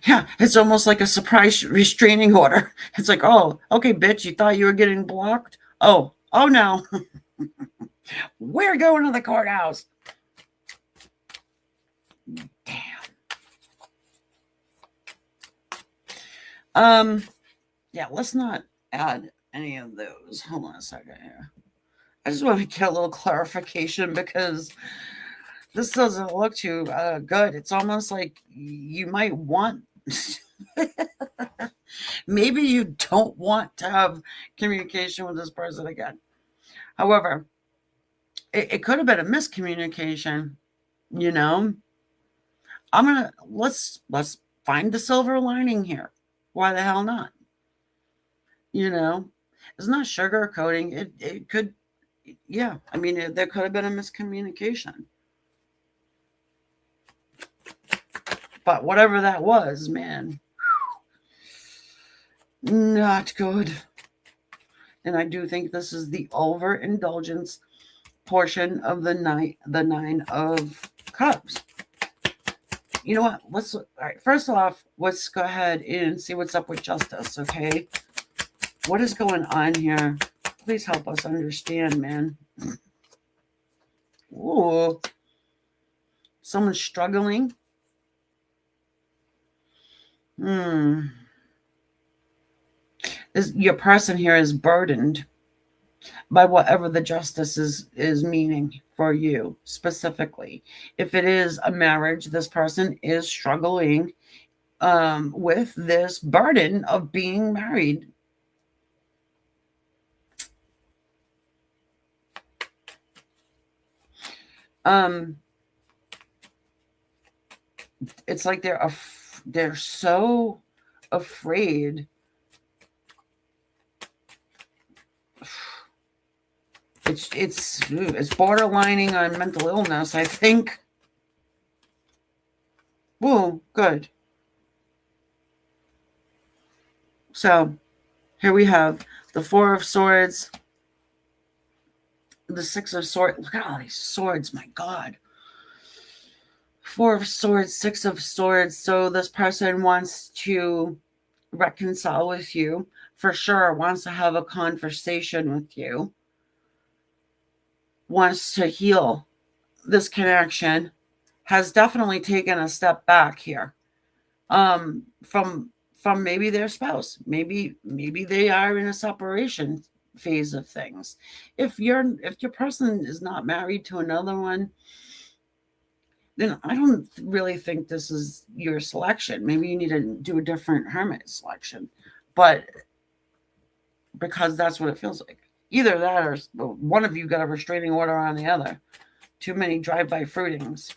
Yeah, it's almost like a surprise restraining order. It's like, oh, okay, bitch, you thought you were getting blocked? Oh no. We're going to the courthouse. Damn. Yeah, let's not add any of those. Hold on a second here. I just want to get a little clarification because this doesn't look too good. It's almost like you might want, maybe you don't want to have communication with this person again. However, it could have been a miscommunication. You know, let's find the silver lining here. Why the hell not? You know, it's not sugarcoating. It could, yeah. I mean, there could have been a miscommunication. But whatever that was, man, not good. And I do think this is the overindulgence portion of the nine of cups. You know what? All right. First off, let's go ahead and see what's up with justice. Okay, what is going on here? Please help us understand, man. Ooh, someone's struggling. Your person here is burdened by whatever the justice is meaning for you specifically. If it is a marriage, this person is struggling with this burden of being married. It's like they're so afraid. It's borderlining on mental illness, I think. Whoa, good. So here we have the Four of Swords, the Six of Swords. Look at all these swords, my God. Four of Swords, Six of Swords. So this person wants to reconcile with you, for sure, wants to have a conversation with you, wants to heal this connection, has definitely taken a step back here from maybe their spouse. Maybe they are in a separation phase of things. If your person is not married to another one, then I don't really think this is your selection. Maybe you need to do a different hermit selection. But because that's what it feels like. Either that or one of you got a restraining order on the other. Too many drive-by fruitings.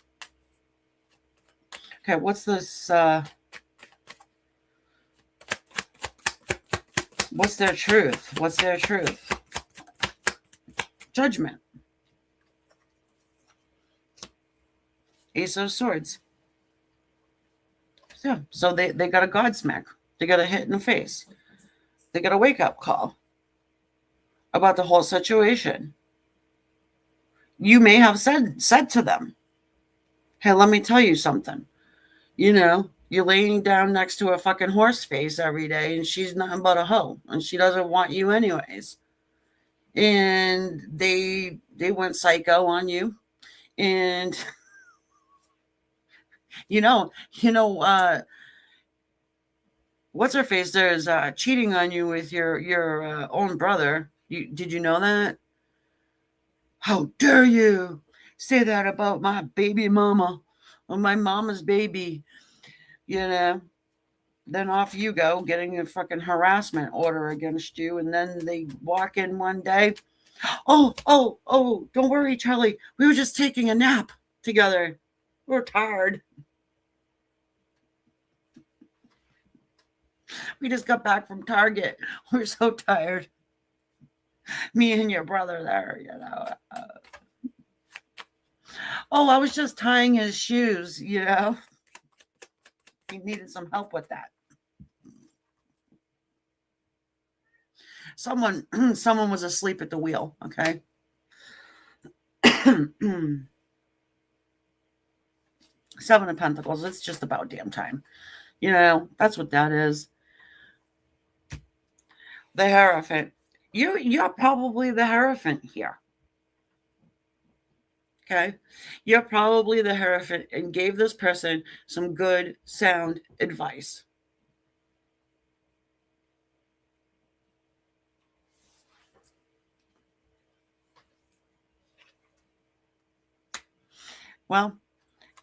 Okay, what's this? What's their truth? What's their truth? Judgment. Ace of Swords. Yeah, so they got a Godsmack. They got a hit in the face. They got a wake-up call about the whole situation. You may have said to them, hey, let me tell you something. You know, you're laying down next to a fucking horse face every day and she's nothing but a hoe and she doesn't want you anyways. And they went psycho on you. And what's her face there is cheating on you with your own brother. Did you know that? How dare you? say that about my baby mama or my mama's baby, then off you go, getting a fucking harassment order against you. And then they walk in one day. Oh, don't worry, Charlie. We were just taking a nap together. We're tired. We just got back from Target. We're so tired. Me and your brother there. Oh, I was just tying his shoes. He needed some help with that. Someone was asleep at the wheel, okay? Seven of Pentacles. It's just about damn time. That's what that is. The Hierophant. You're probably the Hierophant here. Okay? You're probably the Hierophant and gave this person some good, sound advice. Well,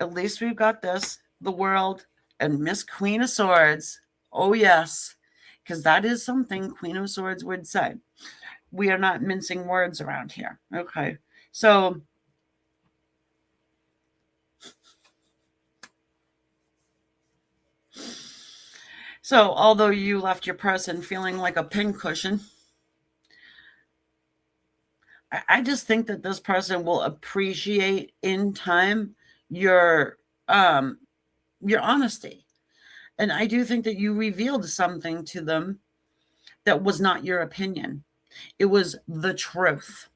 at least we've got this, the World, and Miss Queen of Swords. Oh, yes. Because that is something Queen of Swords would say. We are not mincing words around here. Okay. So although you left your person feeling like a pincushion, I just think that this person will appreciate in time your honesty. And I do think that you revealed something to them that was not your opinion. It was the truth.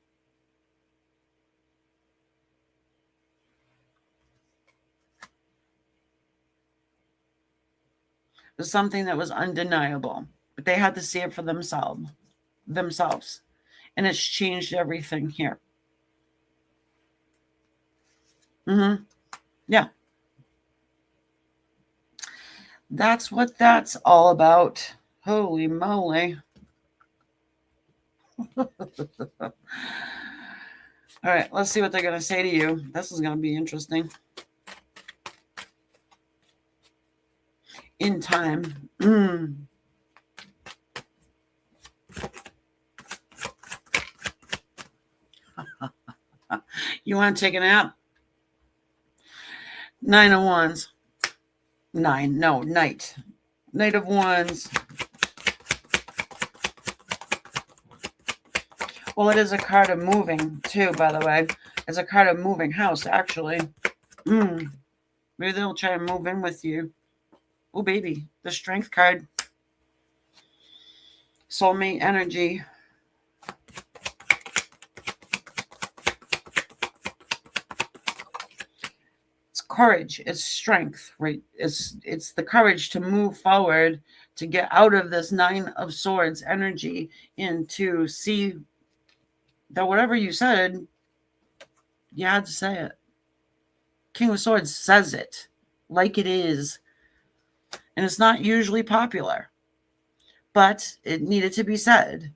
It was something that was undeniable, but they had to see it for themselves. And it's changed everything here. Yeah. That's what that's all about. Holy moly. All right, let's see what they're going to say to you. This is going to be interesting. In time. You want to take a nap? Nine of Wands. Knight. Knight of Wands. Well, it is a card of moving, too, by the way. It's a card of moving house, actually. Maybe they'll try and move in with you. Oh, baby. The Strength card. Soulmate energy. It's courage. It's strength, right? It's the courage to move forward, to get out of this Nine of Swords energy and to see that whatever you said, you had to say it. King of Swords says it like it is. And it's not usually popular, but it needed to be said.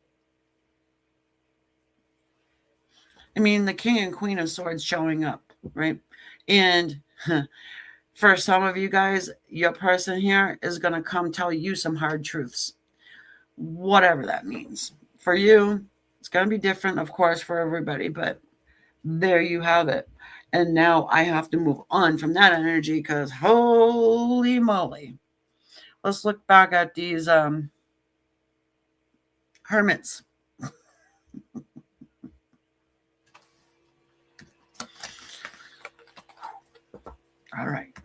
I mean, the King and Queen of Swords showing up, right? And for some of you guys, your person here is going to come tell you some hard truths, whatever that means. For you, it's going to be different, of course, for everybody, but there you have it. And now I have to move on from that energy because holy moly. Let's look back at these hermits. All right.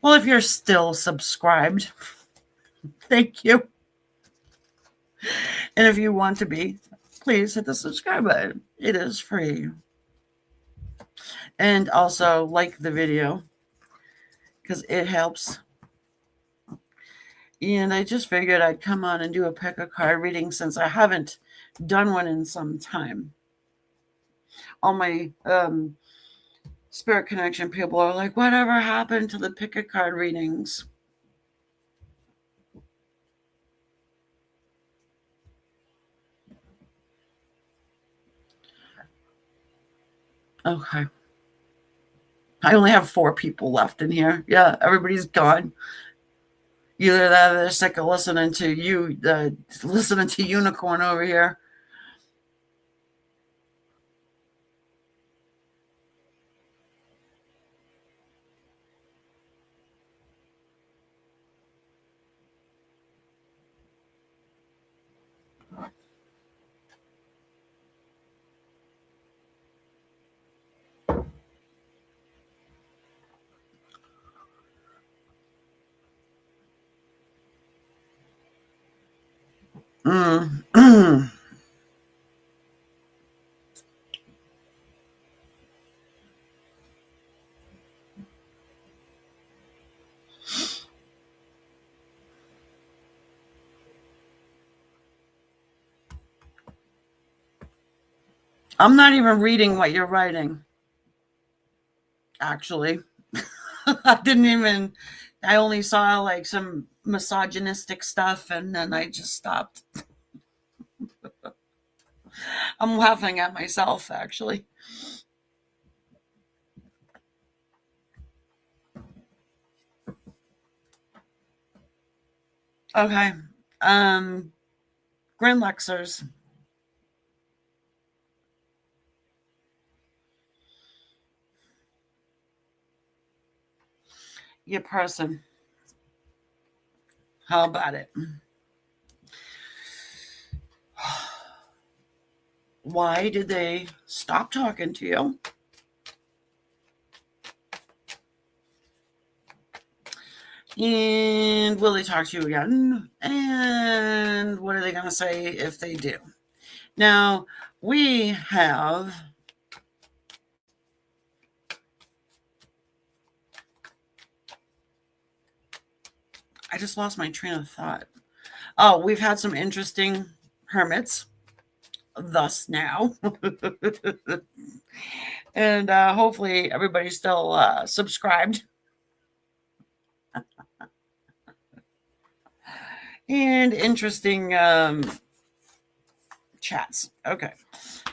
Well, if you're still subscribed, thank you. And if you want to be, please hit the subscribe button. It is free. And also like the video because it helps. And I just figured I'd come on and do a pick a card reading since I haven't done one in some time. All my Spirit Connection people are like, whatever happened to the pick a card readings? Okay. I only have 4 people left in here. Yeah, everybody's gone. Either that or they're sick of listening to you, listening to Unicorn over here. Mm. I'm not even reading what you're writing, actually. I didn't even, I only saw like some misogynistic stuff and then I just stopped. I'm laughing at myself, actually. Okay. Um, Grinlexers. Your person. How about it? Why did they stop talking to you? And will they talk to you again? And what are they going to say if they do? Now, we have I just lost my train of thought. Oh, we've had some interesting hermits thus now. And hopefully everybody's still subscribed. And interesting chats. Okay.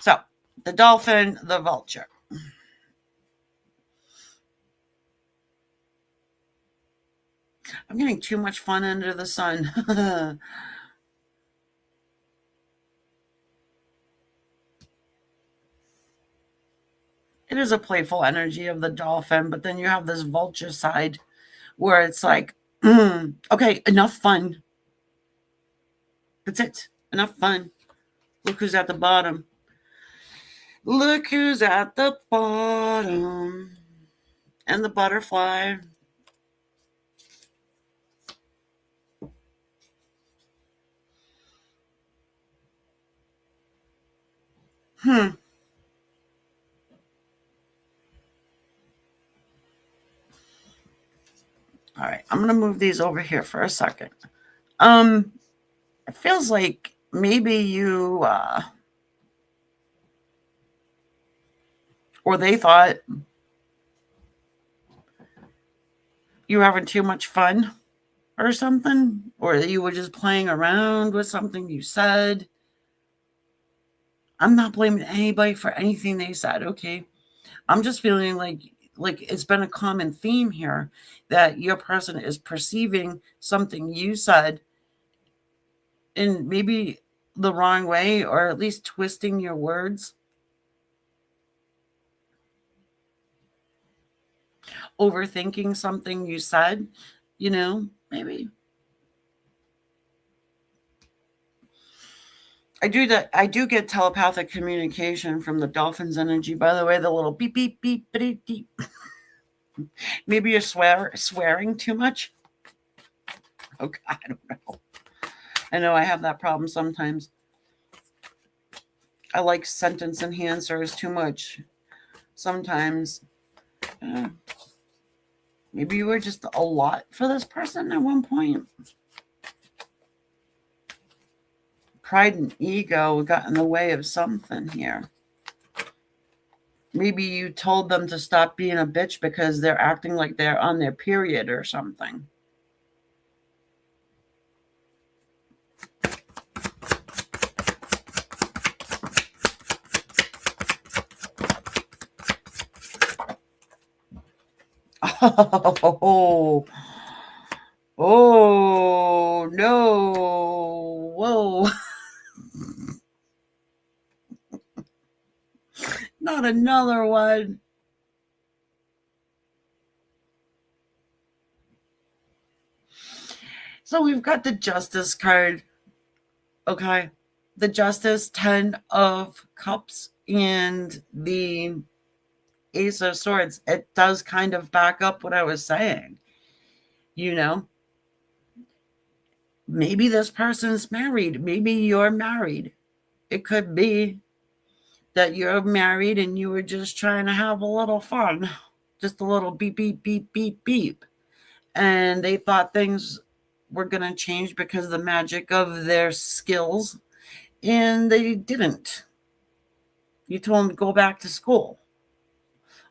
So the dolphin, the vulture. I'm getting too much fun under the sun. It is a playful energy of the dolphin, but then you have this vulture side where it's like, okay, enough fun. That's it. Enough fun. Look who's at the bottom. Look who's at the bottom. And the butterfly. Hmm. All right. I'm going to move these over here for a second. It feels like maybe you, or they thought you were having too much fun or something, or that you were just playing around with something you said. I'm not blaming anybody for anything they said, okay? I'm just feeling like it's been a common theme here that your person is perceiving something you said in maybe the wrong way or at least twisting your words, overthinking something you said, maybe. I do get telepathic communication from the dolphin's energy. By the way, the little beep beep beep beep beep. Maybe you're swearing too much. Okay, I don't know. I know I have that problem sometimes. I like sentence enhancers too much. Sometimes. Maybe you were just a lot for this person at one point. Pride and ego got in the way of something here. Maybe you told them to stop being a bitch because they're acting like they're on their period or something. Oh, oh no. Whoa. Not another one. So we've got the Justice card. Okay. The Justice, 10 of Cups, and the Ace of Swords. It does kind of back up what I was saying. You know, maybe this person's married. Maybe you're married. It could be that you're married and you were just trying to have a little fun. Just a little beep, beep, beep, beep, beep. And they thought things were going to change because of the magic of their skills, and they didn't. You told them to go back to school.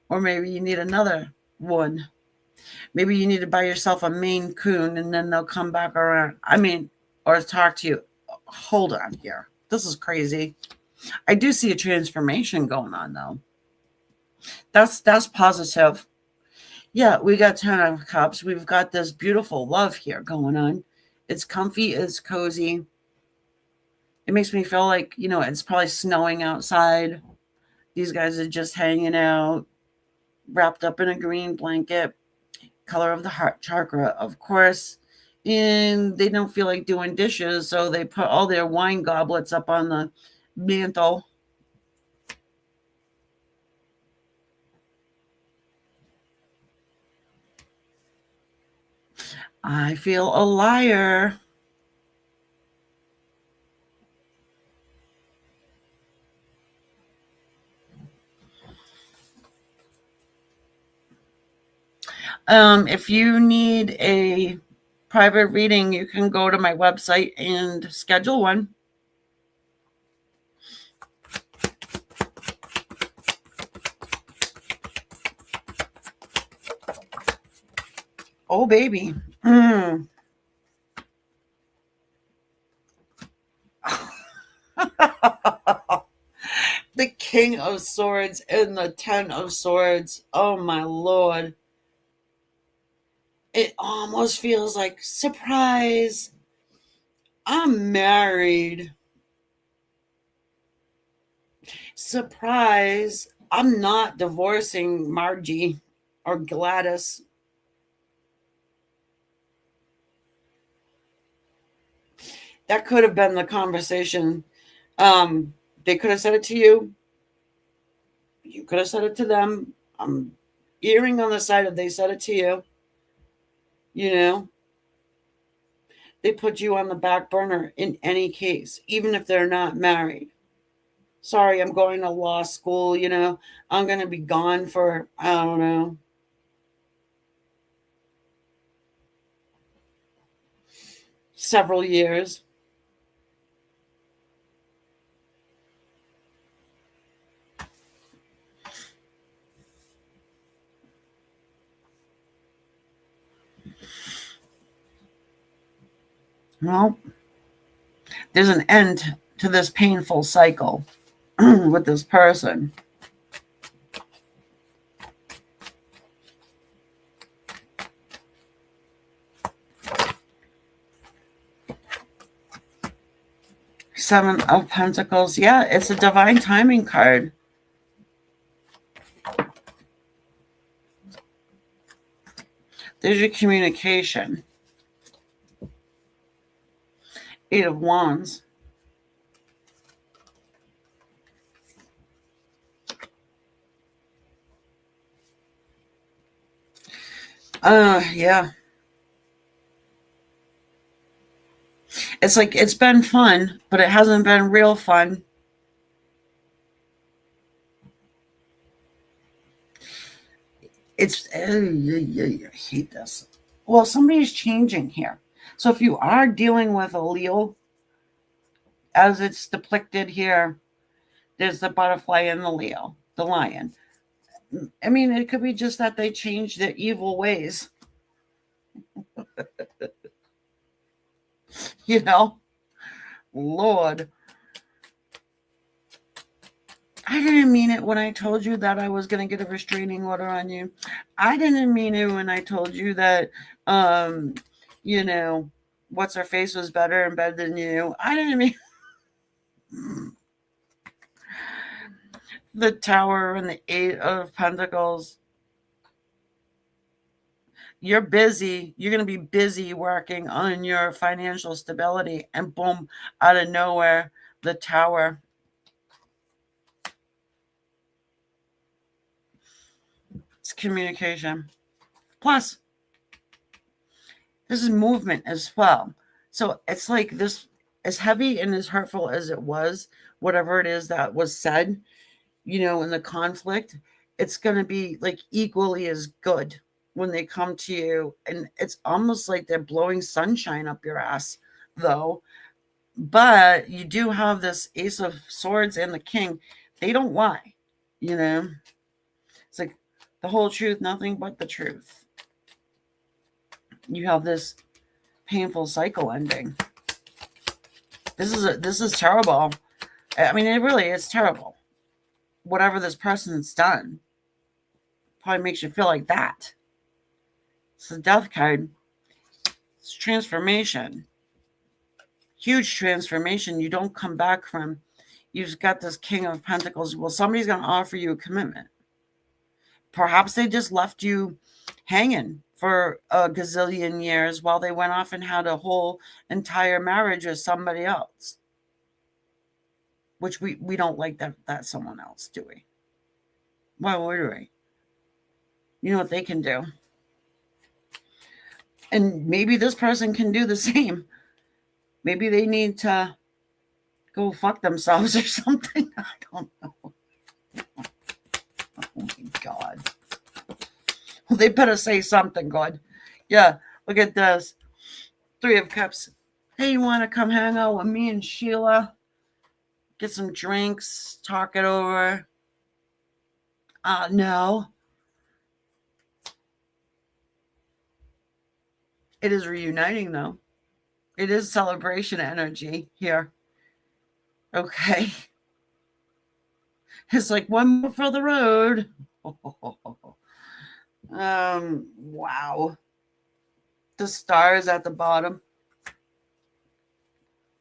Or maybe you need another one. Maybe you need to buy yourself a Maine Coon and then they'll come back around. I mean, or talk to you. Hold on here. This is crazy. I do see a transformation going on though. That's positive. Yeah, we got 10 of cups. We've got this beautiful love here going on. It's comfy, it's cozy. It makes me feel like, it's probably snowing outside. These guys are just hanging out, wrapped up in a green blanket, color of the heart chakra, of course. And they don't feel like doing dishes, so they put all their wine goblets up on the mantle. I feel a liar. If you need a private reading, you can go to my website and schedule one. Oh, baby. Mm. The King of Swords and the Ten of Swords. Oh, my Lord. It almost feels like surprise. I'm married. Surprise. I'm not divorcing Margie or Gladys. That could have been the conversation. They could have said it to you. You could have said it to them. I'm earing on the side of they said it to you. You know, they put you on the back burner in any case, even if they're not married. Sorry, I'm going to law school. I'm going to be gone for, I don't know, several years. Well, there's an end to this painful cycle with this person. Seven of Pentacles. Yeah, it's a divine timing card. There's your communication. Eight of Wands. Yeah. It's like it's been fun, but it hasn't been real fun. I hate this. Well, somebody's changing here. So if you are dealing with a Leo, as it's depicted here, there's the butterfly and the Leo, the lion. I mean, it could be just that they changed their evil ways. you know, Lord. I didn't mean it when I told you that I was going to get a restraining order on you. I didn't mean it when I told you that, you know, what's her face was better in bed than you. I didn't mean the Tower and the Eight of Pentacles. You're busy. You're going to be busy working on your financial stability, and boom, out of nowhere, the Tower. It's communication. Plus, this is movement as well. So it's like this, as heavy and as hurtful as it was, whatever it is that was said, you know, in the conflict, it's going to be like equally as good when they come to you. And it's almost like they're blowing sunshine up your ass, though. But you do have this Ace of Swords and the King. They don't lie, you know. It's like the whole truth, nothing but the truth. You have this painful cycle ending. This is terrible. I mean, it really is terrible. Whatever this person's done probably makes you feel like that. It's the Death card. It's transformation. Huge transformation. You don't come back from. You've got this King of Pentacles. Well, somebody's going to offer you a commitment. Perhaps they just left you hanging for a gazillion years while they went off and had a whole entire marriage with somebody else. Which we don't like that someone else, do we? Why would we? You know what they can do. And maybe this person can do the same. Maybe they need to go fuck themselves or something. I don't know. Oh my God. Well, they better say something good. Yeah, look at this. 3 of Cups. Hey, you want to come hang out with me and Sheila? Get some drinks, talk it over. No. It is reuniting, though. It is celebration energy here. Okay. It's like one more for the road. Wow. The stars at the bottom.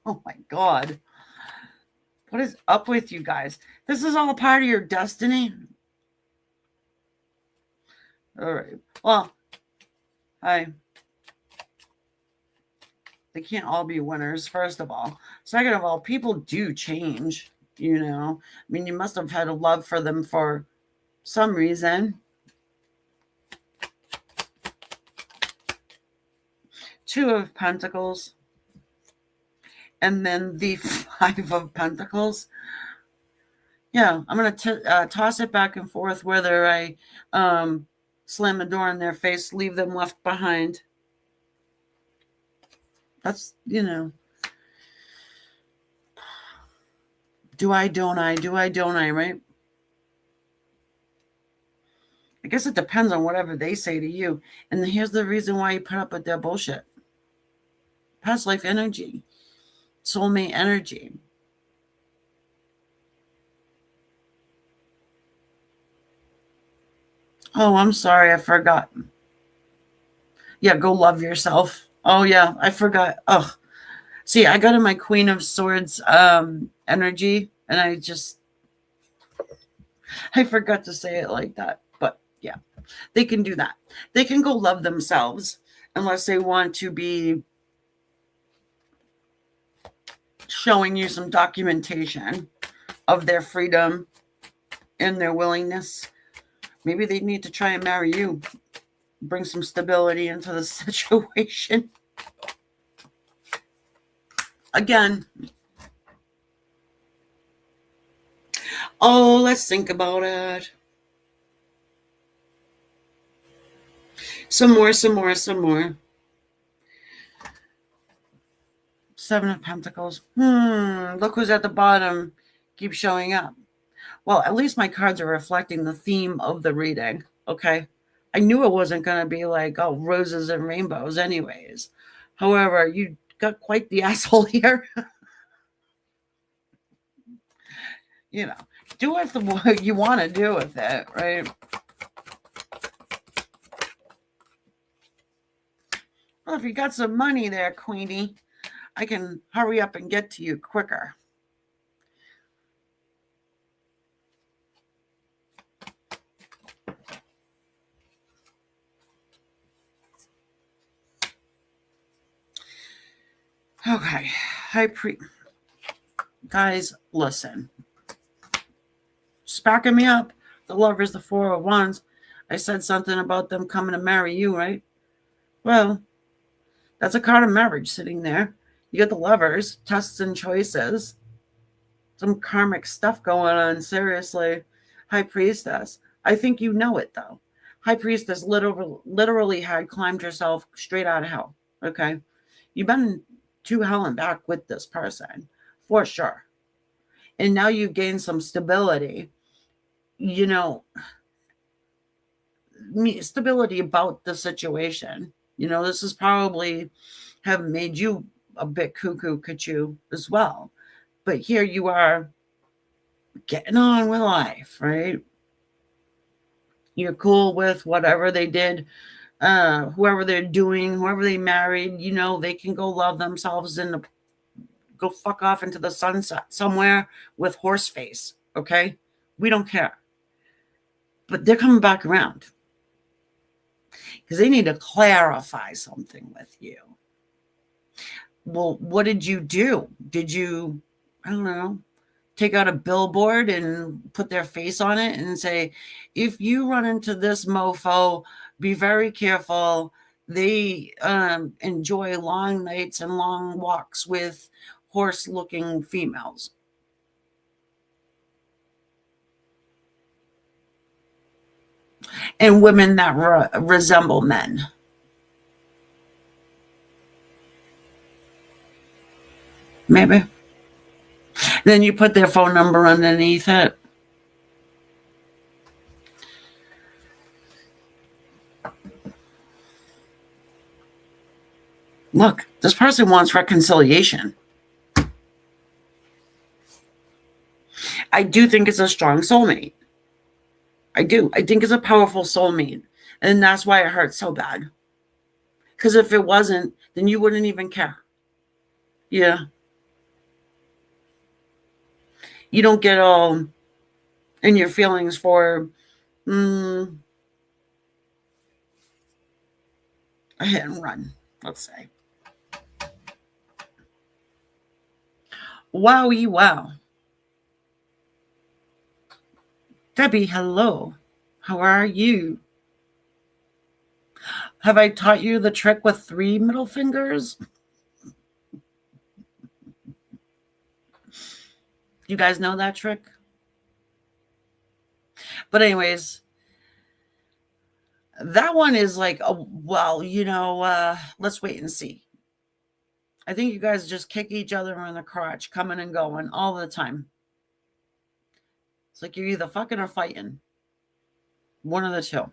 Oh my God. What is up with you guys? This is all part of your destiny. All right. Well, they can't all be winners, first of all. Second of all, people do change, you know. I mean, you must have had a love for them for some reason. 2 of Pentacles. And then the 5 of Pentacles. Yeah, I'm going to toss it back and forth whether I slam a door in their face, leave them left behind. That's, you know. Do I, don't I, right? I guess it depends on whatever they say to you. And here's the reason why you put up with their bullshit. Past life energy. Soulmate energy. Oh, I'm sorry. I forgot. Yeah, go love yourself. Oh, yeah. I forgot. Oh, see, I got in my Queen of Swords energy, and I forgot to say it like that. But yeah, they can do that. They can go love themselves unless they want to be showing you some documentation of their freedom and their willingness. Maybe they need to try and marry you. Bring some stability into the situation. Again. Oh, let's think about it. Some more. 7 of Pentacles. Look who's at the bottom. Keep showing up. Well, at least my cards are reflecting the theme of the reading. Okay. I knew it wasn't going to be like, oh, roses and rainbows anyways. However, you got quite the asshole here. do with what you want to do with it, right? Well, if you got some money there, Queenie, I can hurry up and get to you quicker. Okay. Guys, listen. Just backing me up. The Lovers, the Four of Wands. I said something about them coming to marry you, right? Well, that's a card of marriage sitting there. You get the Lovers, tests and choices. Some karmic stuff going on, seriously. High Priestess. I think you know it, though. High Priestess literally had climbed herself straight out of hell, okay? You've been to hell and back with this person, for sure. And now you've gained some stability, stability about the situation. This is probably have made you a bit cuckoo as well. But here you are getting on with life, right? You're cool with whatever they did, whoever they're doing, whoever they married, they can go love themselves and go fuck off into the sunset somewhere with horse face, okay? We don't care. But they're coming back around because they need to clarify something with you. Well, what did you do? Did you, I don't know, take out a billboard and put their face on it and say, if you run into this mofo, be very careful. They enjoy long nights and long walks with horse-looking females. And women that resemble men. Maybe. Then you put their phone number underneath it. Look, this person wants reconciliation. I do think it's a strong soulmate. I do. I think it's a powerful soulmate. And that's why it hurts so bad. Because if it wasn't, then you wouldn't even care. Yeah. You don't get all in your feelings for a hit and run, let's say. Wowie wow. Debbie, hello. How are you? Have I taught you the trick with 3 middle fingers? You guys know that trick? But anyways, that one is like, let's wait and see. I think you guys just kick each other in the crotch, coming and going all the time. It's like you're either fucking or fighting. One of the two.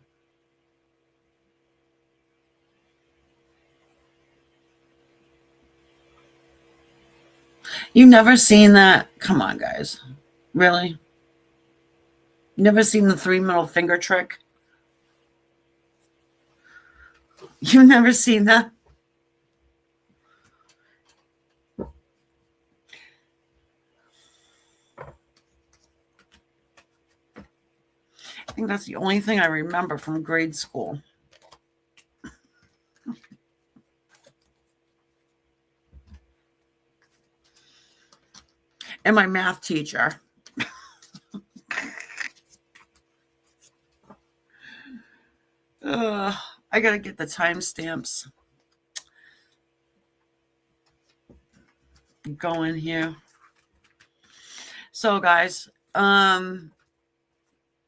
You've never seen that? Come on, guys. Really? Never seen the 3 middle finger trick? You've never seen that? I think that's the only thing I remember from grade school. And my math teacher. I gotta get the timestamps going here. So guys,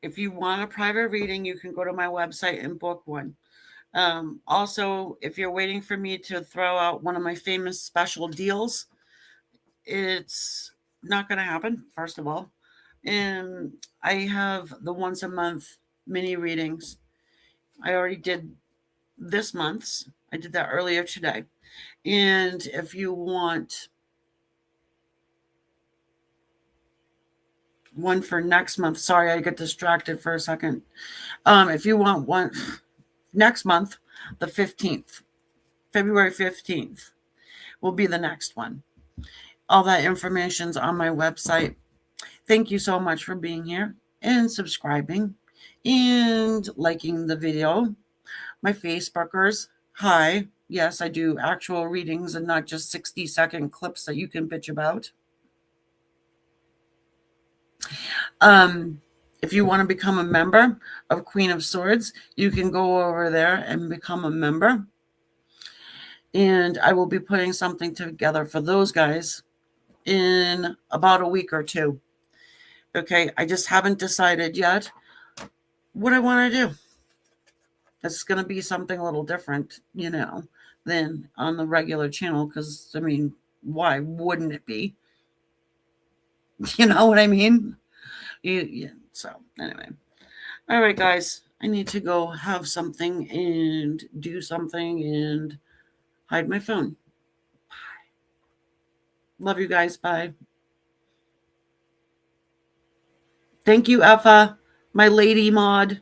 if you want a private reading, you can go to my website and book one. Also, if you're waiting for me to throw out one of my famous special deals, it's not going to happen, first of all. And I have the once a month mini readings. I already did this month's. I did that earlier today. And if you want one for next month. Sorry, I get distracted for a second. If you want one next month, the 15th, February 15th will be the next one. All that information's on my website. Thank you so much for being here and subscribing and liking the video. My Facebookers, hi. Yes, I do actual readings and not just 60-second clips that you can bitch about. If you want to become a member of Queen of Swords, you can go over there and become a member. And I will be putting something together for those guys in about a week or two. Okay, I just haven't decided yet what I want to do. It's going to be something a little different, than on the regular channel because, I mean, why wouldn't it be? You know what I mean? So, anyway. All right, guys. I need to go have something and do something and hide my phone. Bye. Love you guys. Bye. Thank you, Effa, my lady mod.